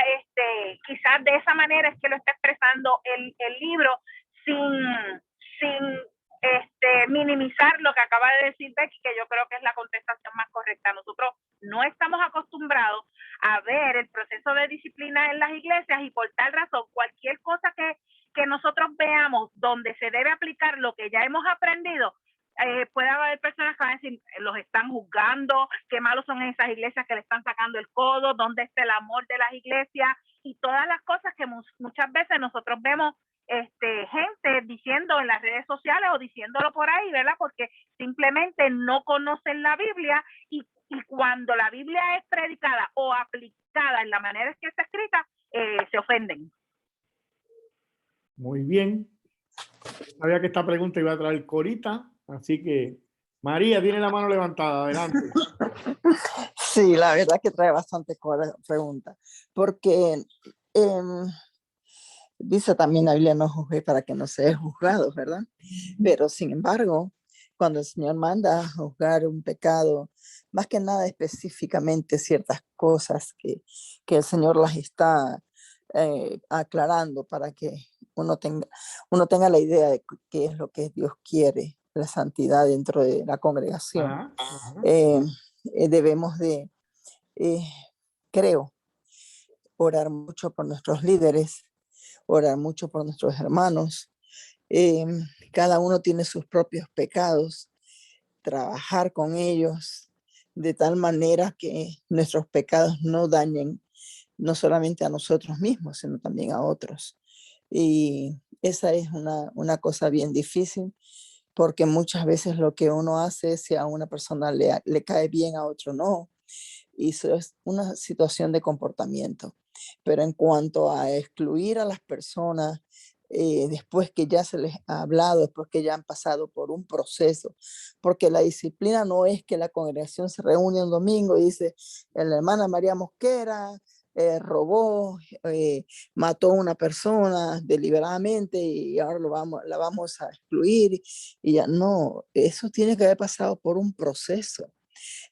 Quizás de esa manera es que lo está expresando el libro sin minimizar lo que acaba de decir Becky, que yo creo que es la contestación más correcta. Nosotros no estamos acostumbrados a ver el proceso de disciplina en las iglesias y por tal razón cualquier cosa que nosotros veamos donde se debe aplicar lo que ya hemos aprendido, puede haber personas que van a decir, los están juzgando, qué malos son esas iglesias que le están sacando el codo, dónde está el amor de las iglesias y todas las cosas que muchas veces nosotros vemos gente diciendo en las redes sociales o diciéndolo por ahí, ¿verdad? Porque simplemente no conocen la Biblia y cuando la Biblia es predicada o aplicada en la manera en que está escrita, se ofenden. Muy bien. Sabía que esta pregunta iba a traer Corita, así que María tiene la mano levantada. Adelante. Sí, la verdad que trae bastante preguntas, porque Dice también la Biblia, no juzgue para que no seas juzgado, ¿verdad? Pero sin embargo, cuando el Señor manda a juzgar un pecado, más que nada específicamente ciertas cosas que el Señor las está aclarando para que uno tenga la idea de qué es lo que Dios quiere, la santidad dentro de la congregación. Ajá, ajá. Debemos de, creo, orar mucho por nuestros líderes, orar mucho por nuestros hermanos. Cada uno tiene sus propios pecados, trabajar con ellos de tal manera que nuestros pecados no dañen no solamente a nosotros mismos, sino también a otros. Y esa es una cosa bien difícil, porque muchas veces lo que uno hace, si a una persona le cae bien, a otro no. Y eso es una situación de comportamiento. Pero en cuanto a excluir a las personas, después que ya se les ha hablado, después que ya han pasado por un proceso, porque la disciplina no es que la congregación se reúne un domingo y dice, la hermana María Mosquera robó, mató a una persona deliberadamente y ahora la vamos a excluir. Y ya no, eso tiene que haber pasado por un proceso.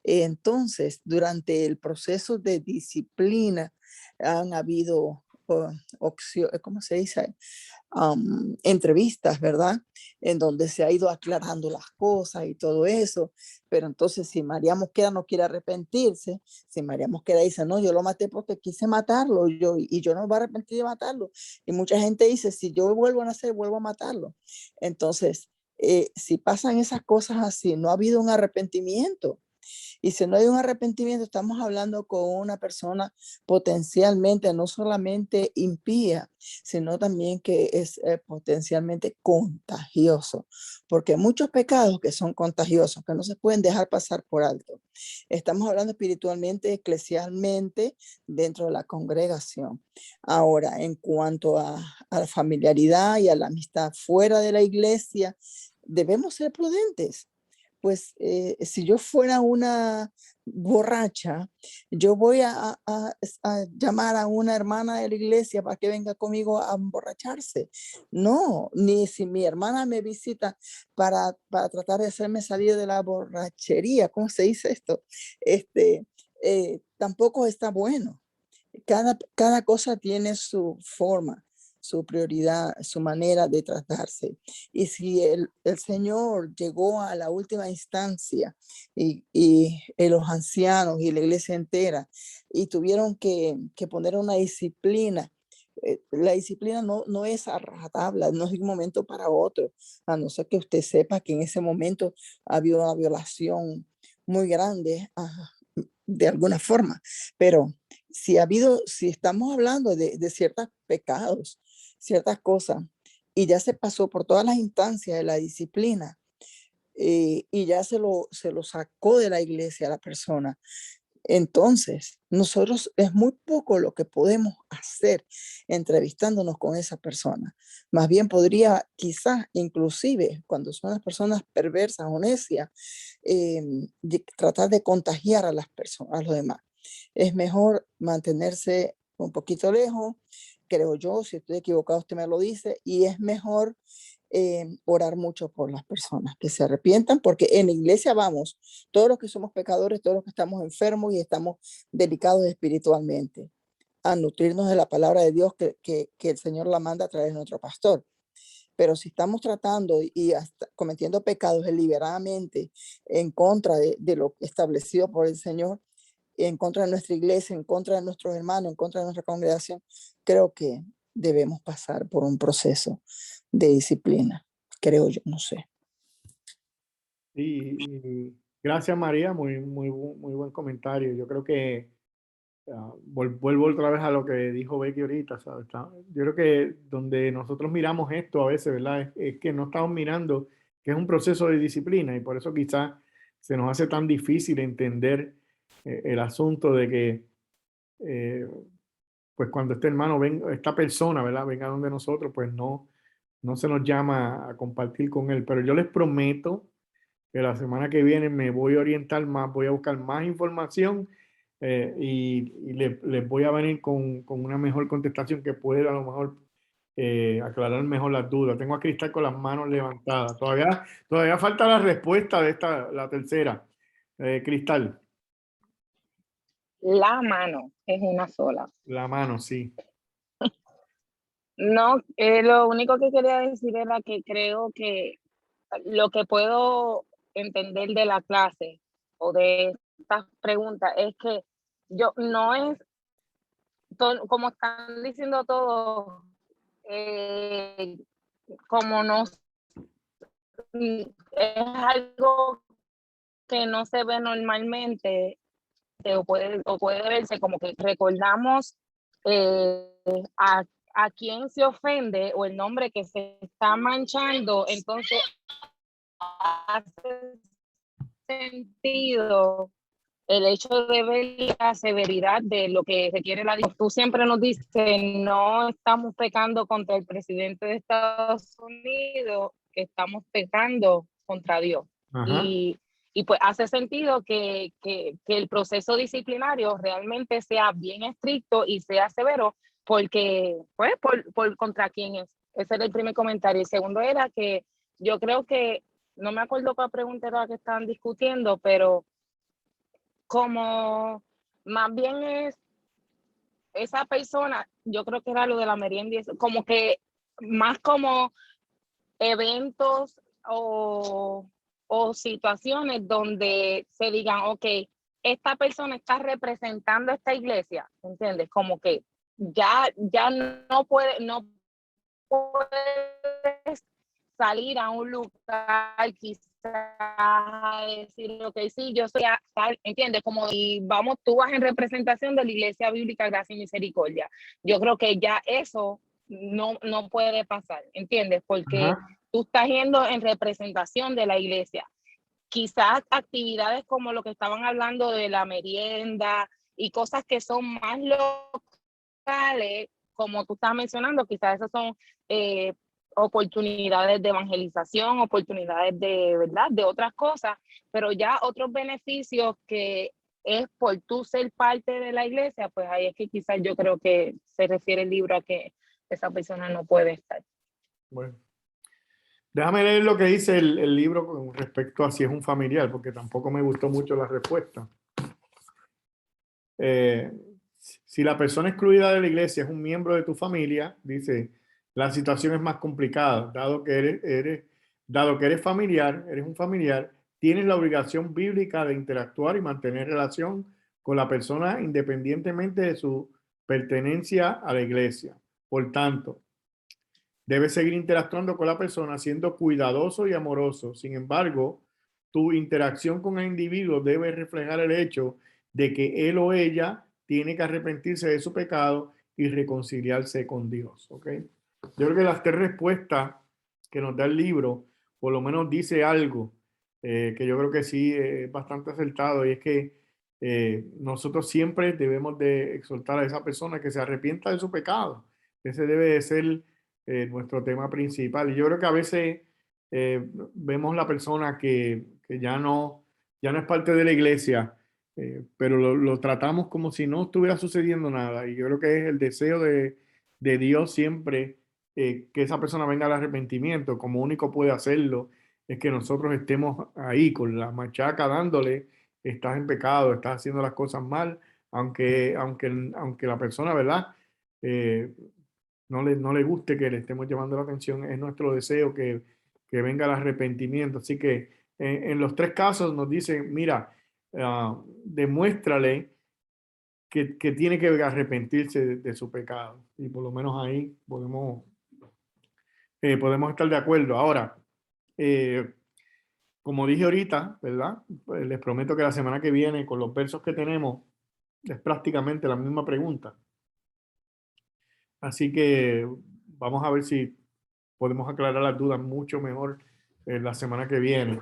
Entonces, durante el proceso de disciplina han habido, ¿cómo se dice? Entrevistas, ¿verdad? En donde se ha ido aclarando las cosas y todo eso. Pero entonces, si María Mosquera no quiere arrepentirse, si María Mosquera dice, no, yo lo maté porque quise matarlo y yo no me voy a arrepentir de matarlo. Y mucha gente dice, si yo vuelvo a nacer, vuelvo a matarlo. Entonces, si pasan esas cosas así, no ha habido un arrepentimiento. Y si no hay un arrepentimiento, estamos hablando con una persona potencialmente no solamente impía, sino también que es potencialmente contagioso, porque hay muchos pecados que son contagiosos, que no se pueden dejar pasar por alto. Estamos hablando espiritualmente, eclesialmente, dentro de la congregación. Ahora, en cuanto a la familiaridad y a la amistad fuera de la iglesia, debemos ser prudentes. Pues si yo fuera una borracha, yo voy a llamar a una hermana de la iglesia para que venga conmigo a emborracharse. No, ni si mi hermana me visita para tratar de hacerme salir de la borrachería, ¿cómo se dice esto? Tampoco está bueno. Cada cosa tiene su forma, su prioridad, su manera de tratarse. Y si el Señor llegó a la última instancia y los ancianos y la iglesia entera y tuvieron que poner una disciplina, la disciplina no es a rajatabla, no es de un momento para otro, a no ser que usted sepa que en ese momento había una violación muy grande de alguna forma, pero si estamos hablando de ciertos pecados, ciertas cosas, y ya se pasó por todas las instancias de la disciplina, y ya se lo sacó de la iglesia a la persona, entonces nosotros es muy poco lo que podemos hacer entrevistándonos con esa persona. Más bien podría quizás inclusive cuando son las personas perversas o necias, tratar de contagiar a las personas, a los demás. Es mejor mantenerse un poquito lejos, creo yo. Si estoy equivocado, usted me lo dice. Y es mejor orar mucho por las personas que se arrepientan, porque en la iglesia vamos, todos los que somos pecadores, todos los que estamos enfermos y estamos delicados espiritualmente, a nutrirnos de la palabra de Dios que el Señor la manda a través de nuestro pastor. Pero si estamos tratando y hasta cometiendo pecados deliberadamente en contra de lo establecido por el Señor, en contra de nuestra iglesia, en contra de nuestros hermanos, en contra de nuestra congregación, creo que debemos pasar por un proceso de disciplina, creo yo, no sé. Y gracias, María, muy buen comentario. Yo creo que vuelvo otra vez a lo que dijo Becky ahorita, ¿sabes? Yo creo que donde nosotros miramos esto a veces, ¿verdad? Es que no estamos mirando que es un proceso de disciplina y por eso quizás se nos hace tan difícil entender el asunto de que pues cuando este hermano venga, esta persona, ¿verdad? Venga donde nosotros, pues no se nos llama a compartir con él. Pero yo les prometo que la semana que viene me voy a orientar más, voy a buscar más información y les voy a venir con una mejor contestación que pueda a lo mejor aclarar mejor las dudas. Tengo a Cristal con las manos levantadas. Todavía falta la respuesta de la tercera. Cristal, La mano es una sola. la mano, sí. No, lo único que quería decir era que creo que lo que puedo entender de la clase o de estas preguntas es que yo no es como están diciendo todos, como no es algo que no se ve normalmente, o puede verse como que recordamos a quién se ofende o el nombre que se está manchando, entonces hace sentido el hecho de ver la severidad de lo que requiere la Dios. Tú siempre nos dices que no estamos pecando contra el presidente de Estados Unidos, que estamos pecando contra Dios. Y pues hace sentido que el proceso disciplinario realmente sea bien estricto y sea severo, porque pues por contra quién es. Ese era el primer comentario. El segundo era que yo creo que, no me acuerdo cuál pregunta era que estaban discutiendo, pero como más bien es esa persona, yo creo que era lo de la merienda, como que más como eventos o situaciones donde se digan, ok, esta persona está representando esta iglesia, ¿entiendes? Como que ya no puedes salir a un lugar quizás a decir, ok, sí, yo soy tal, ¿entiendes? Como y vamos, tú vas en representación de la Iglesia Bíblica Gracia y Misericordia. Yo creo que ya eso no puede pasar, ¿entiendes? Porque tú estás yendo en representación de la iglesia. Quizás actividades como lo que estaban hablando de la merienda y cosas que son más locales, como tú estás mencionando, quizás esas son oportunidades de evangelización, oportunidades de, ¿verdad?, de otras cosas, pero ya otros beneficios que es por tú ser parte de la iglesia, pues ahí es que quizás yo creo que se refiere el libro a que esa persona no puede estar. Bueno, déjame leer lo que dice el libro con respecto a si es un familiar, porque tampoco me gustó mucho la respuesta. Si la persona excluida de la iglesia es un miembro de tu familia, dice, la situación es más complicada, dado que eres familiar, eres un familiar, tienes la obligación bíblica de interactuar y mantener relación con la persona independientemente de su pertenencia a la iglesia. Por tanto, debes seguir interactuando con la persona siendo cuidadoso y amoroso. Sin embargo, tu interacción con el individuo debe reflejar el hecho de que él o ella tiene que arrepentirse de su pecado y reconciliarse con Dios. ¿Okay? Yo creo que las tres respuestas que nos da el libro, por lo menos dice algo que yo creo que sí es bastante acertado, y es que nosotros siempre debemos de exhortar a esa persona que se arrepienta de su pecado. Ese debe de ser nuestro tema principal. Y yo creo que a veces vemos la persona que ya no es parte de la iglesia, pero lo tratamos como si no estuviera sucediendo nada. Y yo creo que es el deseo de Dios siempre que esa persona venga al arrepentimiento. Como único puede hacerlo es que nosotros estemos ahí con la machaca dándole, estás en pecado, estás haciendo las cosas mal, aunque la persona, ¿verdad? No le guste que le estemos llamando la atención, es nuestro deseo que venga el arrepentimiento. Así que en los tres casos nos dicen, mira, demuéstrale que tiene que arrepentirse de su pecado. Y por lo menos ahí podemos estar de acuerdo. Ahora, como dije ahorita, ¿verdad? Pues les prometo que la semana que viene, con los versos que tenemos, es prácticamente la misma pregunta. Así que vamos a ver si podemos aclarar las dudas mucho mejor la semana que viene.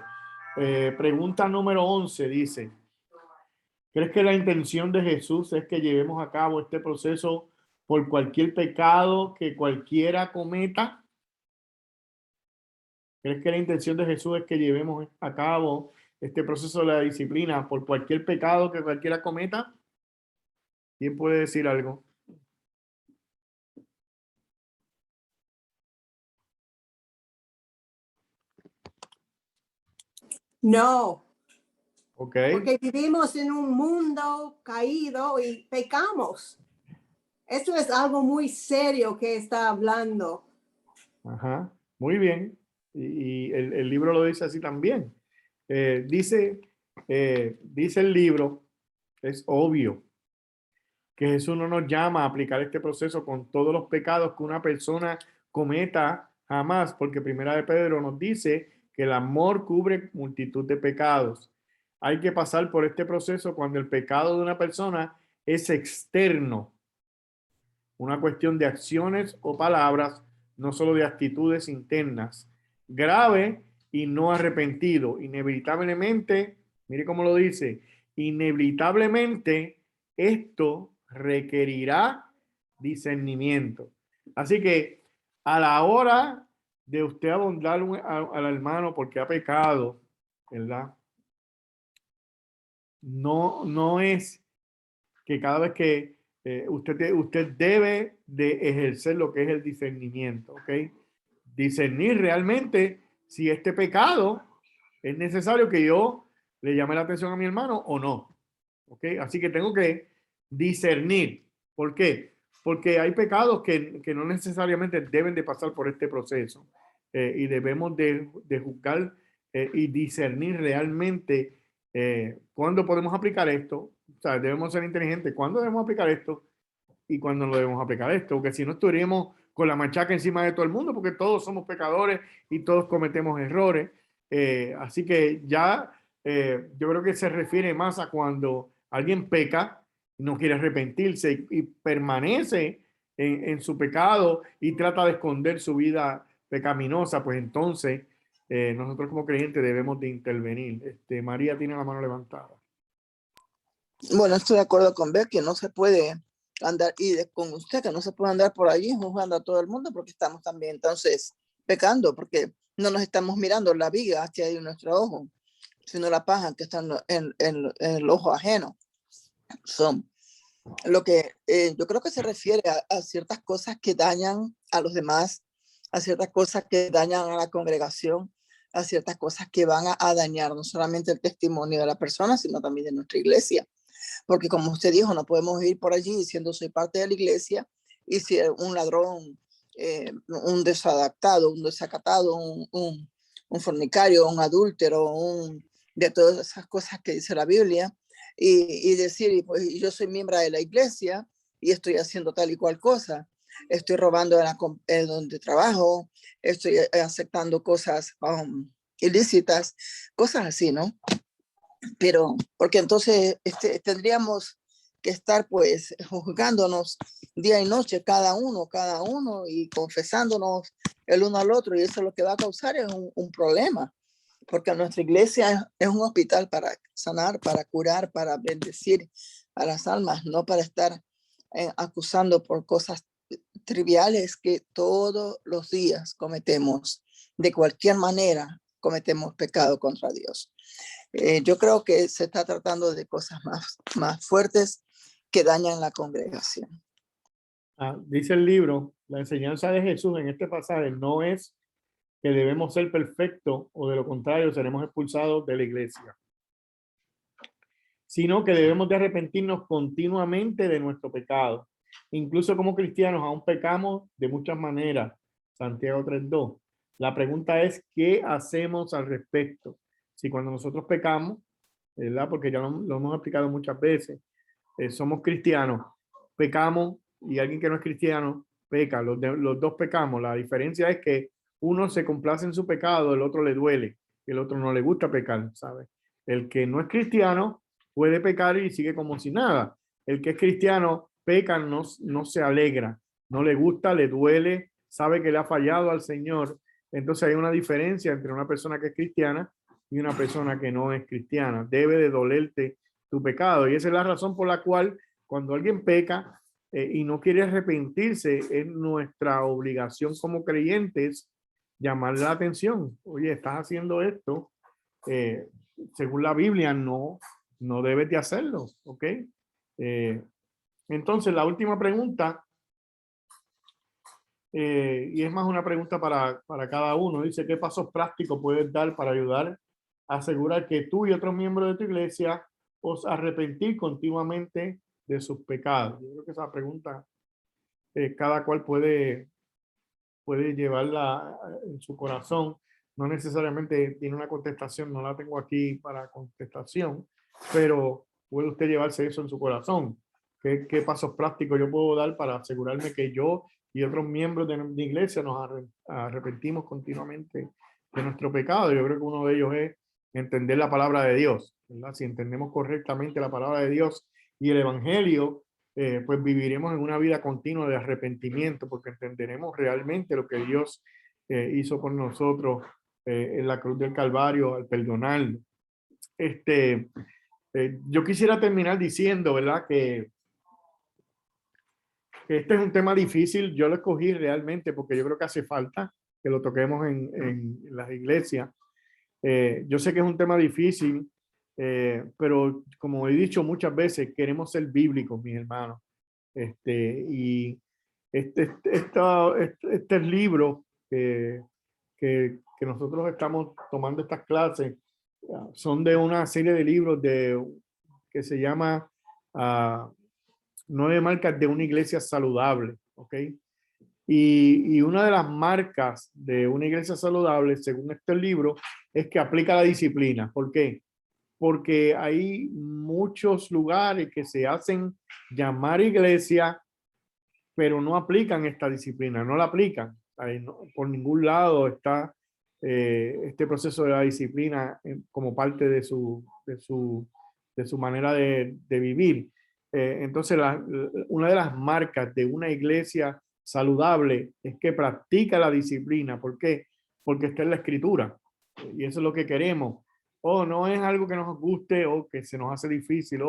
Pregunta número 11 dice, ¿crees que la intención de Jesús es que llevemos a cabo este proceso por cualquier pecado que cualquiera cometa? ¿Crees que la intención de Jesús es que llevemos a cabo este proceso de la disciplina por cualquier pecado que cualquiera cometa? ¿Quién puede decir algo? No, ¿Ok? porque vivimos en un mundo caído y pecamos. Esto es algo muy serio que está hablando. Ajá, muy bien. Y el libro lo dice así también. Dice el libro, es obvio que Jesús no nos llama a aplicar este proceso con todos los pecados que una persona cometa jamás, porque Primera de Pedro nos dice que el amor cubre multitud de pecados. Hay que pasar por este proceso cuando el pecado de una persona es externo, una cuestión de acciones o palabras, no solo de actitudes internas. Grave y no arrepentido. Inevitablemente, mire cómo lo dice, inevitablemente esto requerirá discernimiento. Así que a la hora de usted abondar al hermano porque ha pecado, ¿verdad? No es que cada vez que usted debe de ejercer lo que es el discernimiento, ¿ok? Discernir realmente si este pecado es necesario que yo le llame la atención a mi hermano o no, ¿ok? Así que tengo que discernir. ¿Por qué? Porque hay pecados que no necesariamente deben de pasar por este proceso y debemos de juzgar y discernir realmente cuándo podemos aplicar esto. O sea, debemos ser inteligentes. ¿Cuándo debemos aplicar esto? Y cuándo no debemos aplicar esto. Porque si no estaríamos con la machaca encima de todo el mundo, porque todos somos pecadores y todos cometemos errores. Así que ya yo creo que se refiere más a cuando alguien peca, no quiere arrepentirse y permanece en su pecado y trata de esconder su vida pecaminosa, pues entonces nosotros como creyentes debemos de intervenir. María tiene la mano levantada. Bueno, estoy de acuerdo con Beck que no se puede andar, con usted que no se puede andar por allí juzgando a todo el mundo porque estamos también entonces pecando, porque no nos estamos mirando la viga que hay en nuestro ojo, sino la paja que está en el ojo ajeno. Son lo que yo creo que se refiere a ciertas cosas que dañan a los demás, a ciertas cosas que dañan a la congregación, a ciertas cosas que van a dañar no solamente el testimonio de la persona, sino también de nuestra iglesia. Porque como usted dijo, no podemos ir por allí diciendo soy parte de la iglesia y si un ladrón, un desadaptado, un desacatado, un fornicario, un adúltero, de todas esas cosas que dice la Biblia, y decir, pues yo soy miembro de la iglesia y estoy haciendo tal y cual cosa, estoy robando en donde trabajo, estoy aceptando cosas ilícitas, cosas así, ¿no? Pero porque entonces tendríamos que estar pues juzgándonos día y noche cada uno y confesándonos el uno al otro, y eso lo que va a causar es un problema, porque nuestra iglesia es un hospital para sanar, para curar, para bendecir a las almas, no para estar acusando por cosas triviales que todos los días cometemos. De cualquier manera cometemos pecado contra Dios. Yo creo que se está tratando de cosas más fuertes que dañan la congregación. Dice el libro, la enseñanza de Jesús en este pasaje no es que debemos ser perfectos o de lo contrario seremos expulsados de la iglesia, sino que debemos de arrepentirnos continuamente de nuestro pecado. Incluso como cristianos aún pecamos de muchas maneras. Santiago 3:2. La pregunta es, ¿qué hacemos al respecto? Si cuando nosotros pecamos, ¿verdad? Porque ya lo hemos explicado muchas veces, somos cristianos, pecamos y alguien que no es cristiano peca, los dos pecamos. La diferencia es que uno se complace en su pecado, el otro le duele, el otro no le gusta pecar, ¿sabes? El que no es cristiano puede pecar y sigue como si nada. El que es cristiano peca, no se alegra, no le gusta, le duele, sabe que le ha fallado al Señor. Entonces hay una diferencia entre una persona que es cristiana y una persona que no es cristiana. Debe de dolerte tu pecado. Y esa es la razón por la cual cuando alguien peca y no quiere arrepentirse, es nuestra obligación como creyentes llamarle la atención. Oye, estás haciendo esto. Según la Biblia, no debes de hacerlo. ¿Ok? Entonces, la última pregunta, y es más una pregunta para cada uno, dice, ¿qué pasos prácticos puedes dar para ayudar asegurar que tú y otros miembros de tu iglesia os arrepentís continuamente de sus pecados? Yo creo que esa pregunta cada cual puede llevarla en su corazón. No necesariamente tiene una contestación, no la tengo aquí para contestación, pero puede usted llevarse eso en su corazón. ¿Qué pasos prácticos yo puedo dar para asegurarme que yo y otros miembros de mi iglesia nos arrepentimos continuamente de nuestro pecado? Yo creo que uno de ellos es entender la palabra de Dios, ¿verdad? Si entendemos correctamente la palabra de Dios y el evangelio, pues viviremos en una vida continua de arrepentimiento, porque entenderemos realmente lo que Dios hizo por nosotros en la cruz del Calvario al perdonarlo. Yo quisiera terminar diciendo, ¿verdad?, que este es un tema difícil. Yo lo escogí realmente porque yo creo que hace falta que lo toquemos en las iglesias. Yo sé que es un tema difícil, pero como he dicho muchas veces, queremos ser bíblicos, mis hermanos. Y este libro que nosotros estamos tomando estas clases son de una serie de libros que se llama 9 marcas de una iglesia saludable, ¿ok? Y una de las marcas de una iglesia saludable, según este libro, es que aplica la disciplina. ¿Por qué? Porque hay muchos lugares que se hacen llamar iglesia, pero no aplican esta disciplina, no la aplican. Por ningún lado está este proceso de la disciplina como parte de su manera de vivir. Entonces, una de las marcas de una iglesia saludable es que practica la disciplina. ¿Por qué? Porque está en la escritura y eso es lo que queremos. No es algo que nos guste o que se nos hace difícil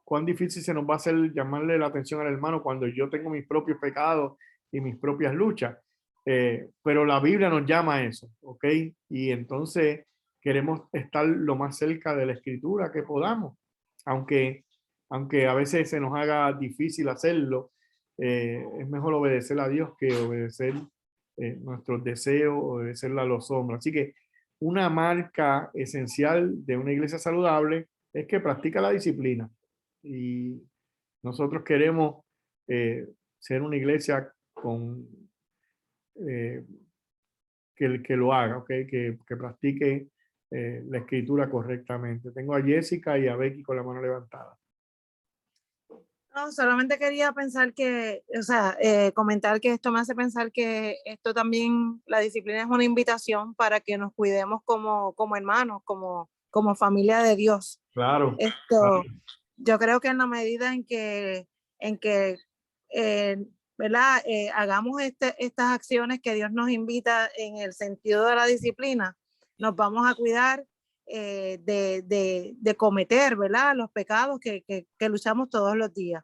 cuán difícil se nos va a hacer llamarle la atención al hermano cuando yo tengo mis propios pecados y mis propias luchas. Pero la Biblia nos llama a eso, ¿ok? Y entonces queremos estar lo más cerca de la escritura que podamos, aunque a veces se nos haga difícil hacerlo. Es mejor obedecer a Dios que obedecer nuestros deseos, obedecerle a los hombres. Así que una marca esencial de una iglesia saludable es que practica la disciplina. Y nosotros queremos ser una iglesia que lo haga, ¿okay? Que practique la escritura correctamente. Tengo a Jessica y a Becky con la mano levantada. No, solamente quería pensar comentar que esto me hace pensar que esto también, la disciplina es una invitación para que nos cuidemos como hermanos, como familia de Dios. Claro. Claro. Yo creo que en la medida en que ¿verdad? Hagamos estas acciones que Dios nos invita en el sentido de la disciplina, nos vamos a cuidar de cometer, ¿verdad?, los pecados que luchamos todos los días.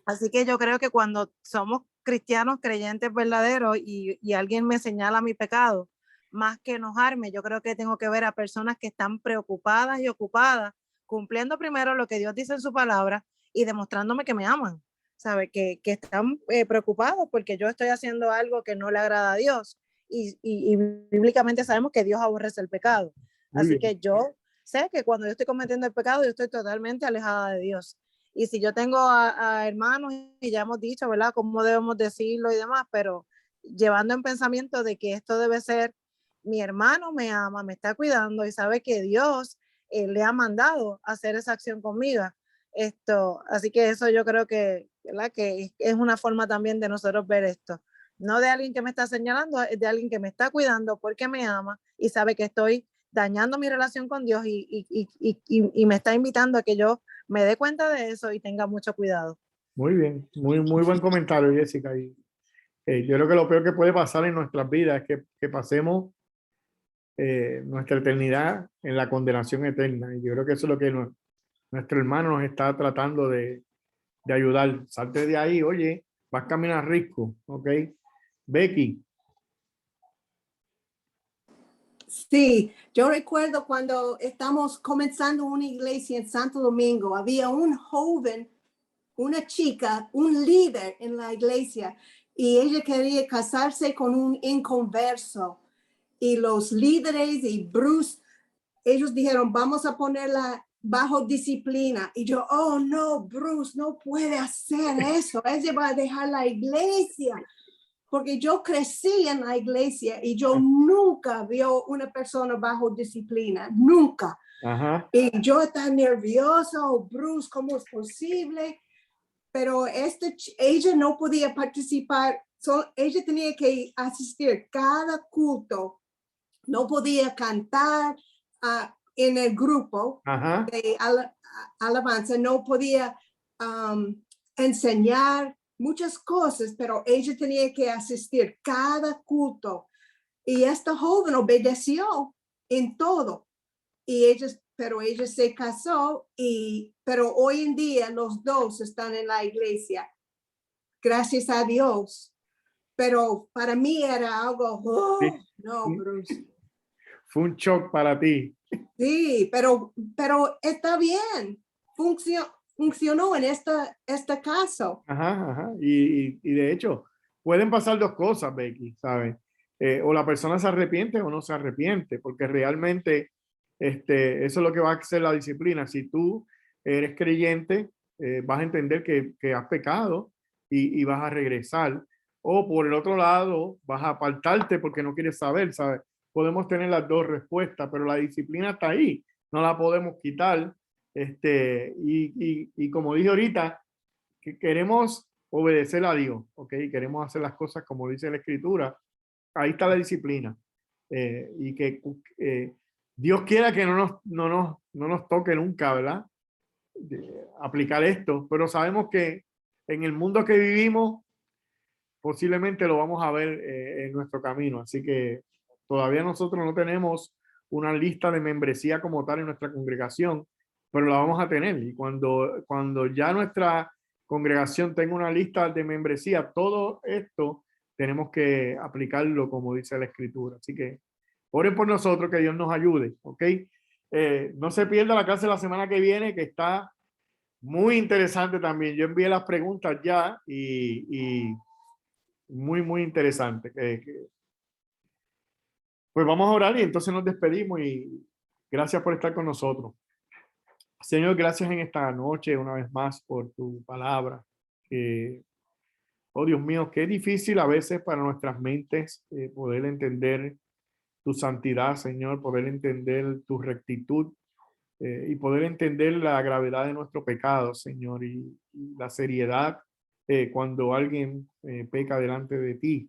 Así que yo creo que cuando somos cristianos creyentes verdaderos y alguien me señala mi pecado, más que enojarme, yo creo que tengo que ver a personas que están preocupadas y ocupadas, cumpliendo primero lo que Dios dice en su palabra y demostrándome que me aman, ¿sabe? Que están preocupados porque yo estoy haciendo algo que no le agrada a Dios y bíblicamente sabemos que Dios aborrece el pecado. Así que yo sé que cuando yo estoy cometiendo el pecado, yo estoy totalmente alejada de Dios. Y si yo tengo a hermanos y ya hemos dicho, ¿verdad?, cómo debemos decirlo y demás, pero llevando en pensamiento de que esto debe ser, mi hermano me ama, me está cuidando y sabe que Dios le ha mandado a hacer esa acción conmigo. Así que eso yo creo que, ¿verdad?, que es una forma también de nosotros ver esto. No de alguien que me está señalando, es de alguien que me está cuidando porque me ama y sabe que estoy dañando mi relación con Dios y me está invitando a que yo me dé cuenta de eso y tenga mucho cuidado. Muy bien, muy buen comentario, Jessica. Y, yo creo que lo peor que puede pasar en nuestras vidas es que pasemos nuestra eternidad en la condenación eterna. Y yo creo que eso es lo que nuestro hermano nos está tratando de ayudar. Salte de ahí, oye, vas a caminar rico, ¿ok? Becky. Sí, yo recuerdo cuando estamos comenzando una iglesia en Santo Domingo, había un joven, una chica, un líder en la iglesia y ella quería casarse con un inconverso. y los líderes y Bruce, ellos dijeron, vamos a ponerla bajo disciplina. Y yo, oh no, Bruce, no puede hacer eso. Ella va a dejar la iglesia. Porque yo crecí en la iglesia y yo nunca vi una persona bajo disciplina, nunca. Ajá. Y yo estaba nervioso, Bruce, ¿cómo es posible? Pero ella no podía participar, ella tenía que asistir cada culto, no podía cantar en el grupo Ajá. de alabanza, no podía enseñar muchas cosas, pero ella tenía que asistir cada culto. Y esta joven obedeció en todo. Pero ella se casó, pero hoy en día los dos están en la iglesia. Gracias a Dios. Pero para mí era algo, no, Bruce. Fue un shock para ti. Sí, pero está bien. Funcionó en este caso. Ajá, ajá. Y de hecho, pueden pasar dos cosas, Becky, ¿sabes? O la persona se arrepiente o no se arrepiente, porque realmente eso es lo que va a hacer la disciplina. Si tú eres creyente, vas a entender que has pecado y vas a regresar. O por el otro lado, vas a apartarte porque no quieres saber, ¿sabes? Podemos tener las dos respuestas, pero la disciplina está ahí, no la podemos quitar. Y como dije ahorita, que queremos obedecer a Dios, ¿ok? Queremos hacer las cosas como dice la Escritura. Ahí está la disciplina. Y que Dios quiera que no nos toque nunca, ¿verdad? Aplicar esto, pero sabemos que en el mundo que vivimos posiblemente lo vamos a ver en nuestro camino. Así que todavía nosotros no tenemos una lista de membresía como tal en nuestra congregación, pero la vamos a tener. Y cuando ya nuestra congregación tenga una lista de membresía, todo esto tenemos que aplicarlo como dice la Escritura. Así que oren por nosotros, que Dios nos ayude, ¿ok? No se pierda la clase la semana que viene, que está muy interesante también. Yo envié las preguntas ya y muy, muy interesante. Pues vamos a orar y entonces nos despedimos y gracias por estar con nosotros. Señor, gracias en esta noche una vez más por tu palabra. Oh Dios mío, qué difícil a veces para nuestras mentes poder entender tu santidad, Señor, poder entender tu rectitud y poder entender la gravedad de nuestro pecado, Señor, y la seriedad cuando alguien peca delante de ti.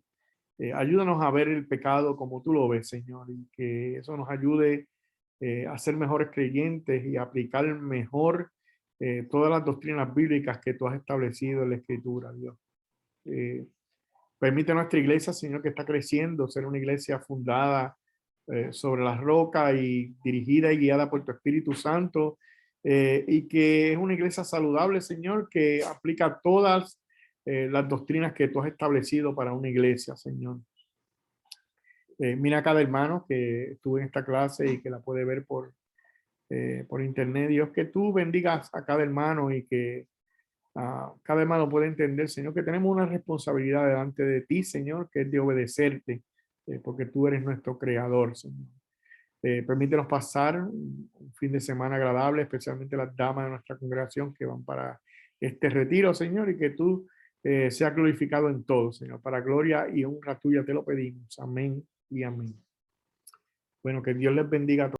Ayúdanos a ver el pecado como tú lo ves, Señor, y que eso nos ayude a ser mejores creyentes y aplicar mejor todas las doctrinas bíblicas que tú has establecido en la Escritura, Dios. Permite a nuestra iglesia, Señor, que está creciendo, ser una iglesia fundada sobre la roca y dirigida y guiada por tu Espíritu Santo, y que es una iglesia saludable, Señor, que aplica todas las doctrinas que tú has establecido para una iglesia, Señor. Mira a cada hermano que estuvo en esta clase y que la puede ver por internet. Dios, que tú bendigas a cada hermano y que cada hermano pueda entender, Señor, que tenemos una responsabilidad delante de ti, Señor, que es de obedecerte, porque tú eres nuestro creador, Señor. Permítenos pasar un fin de semana agradable, especialmente las damas de nuestra congregación que van para este retiro, Señor, y que tú seas glorificado en todo, Señor. Para gloria y honra tuya te lo pedimos. Amén y amén. Bueno, que Dios les bendiga a todos.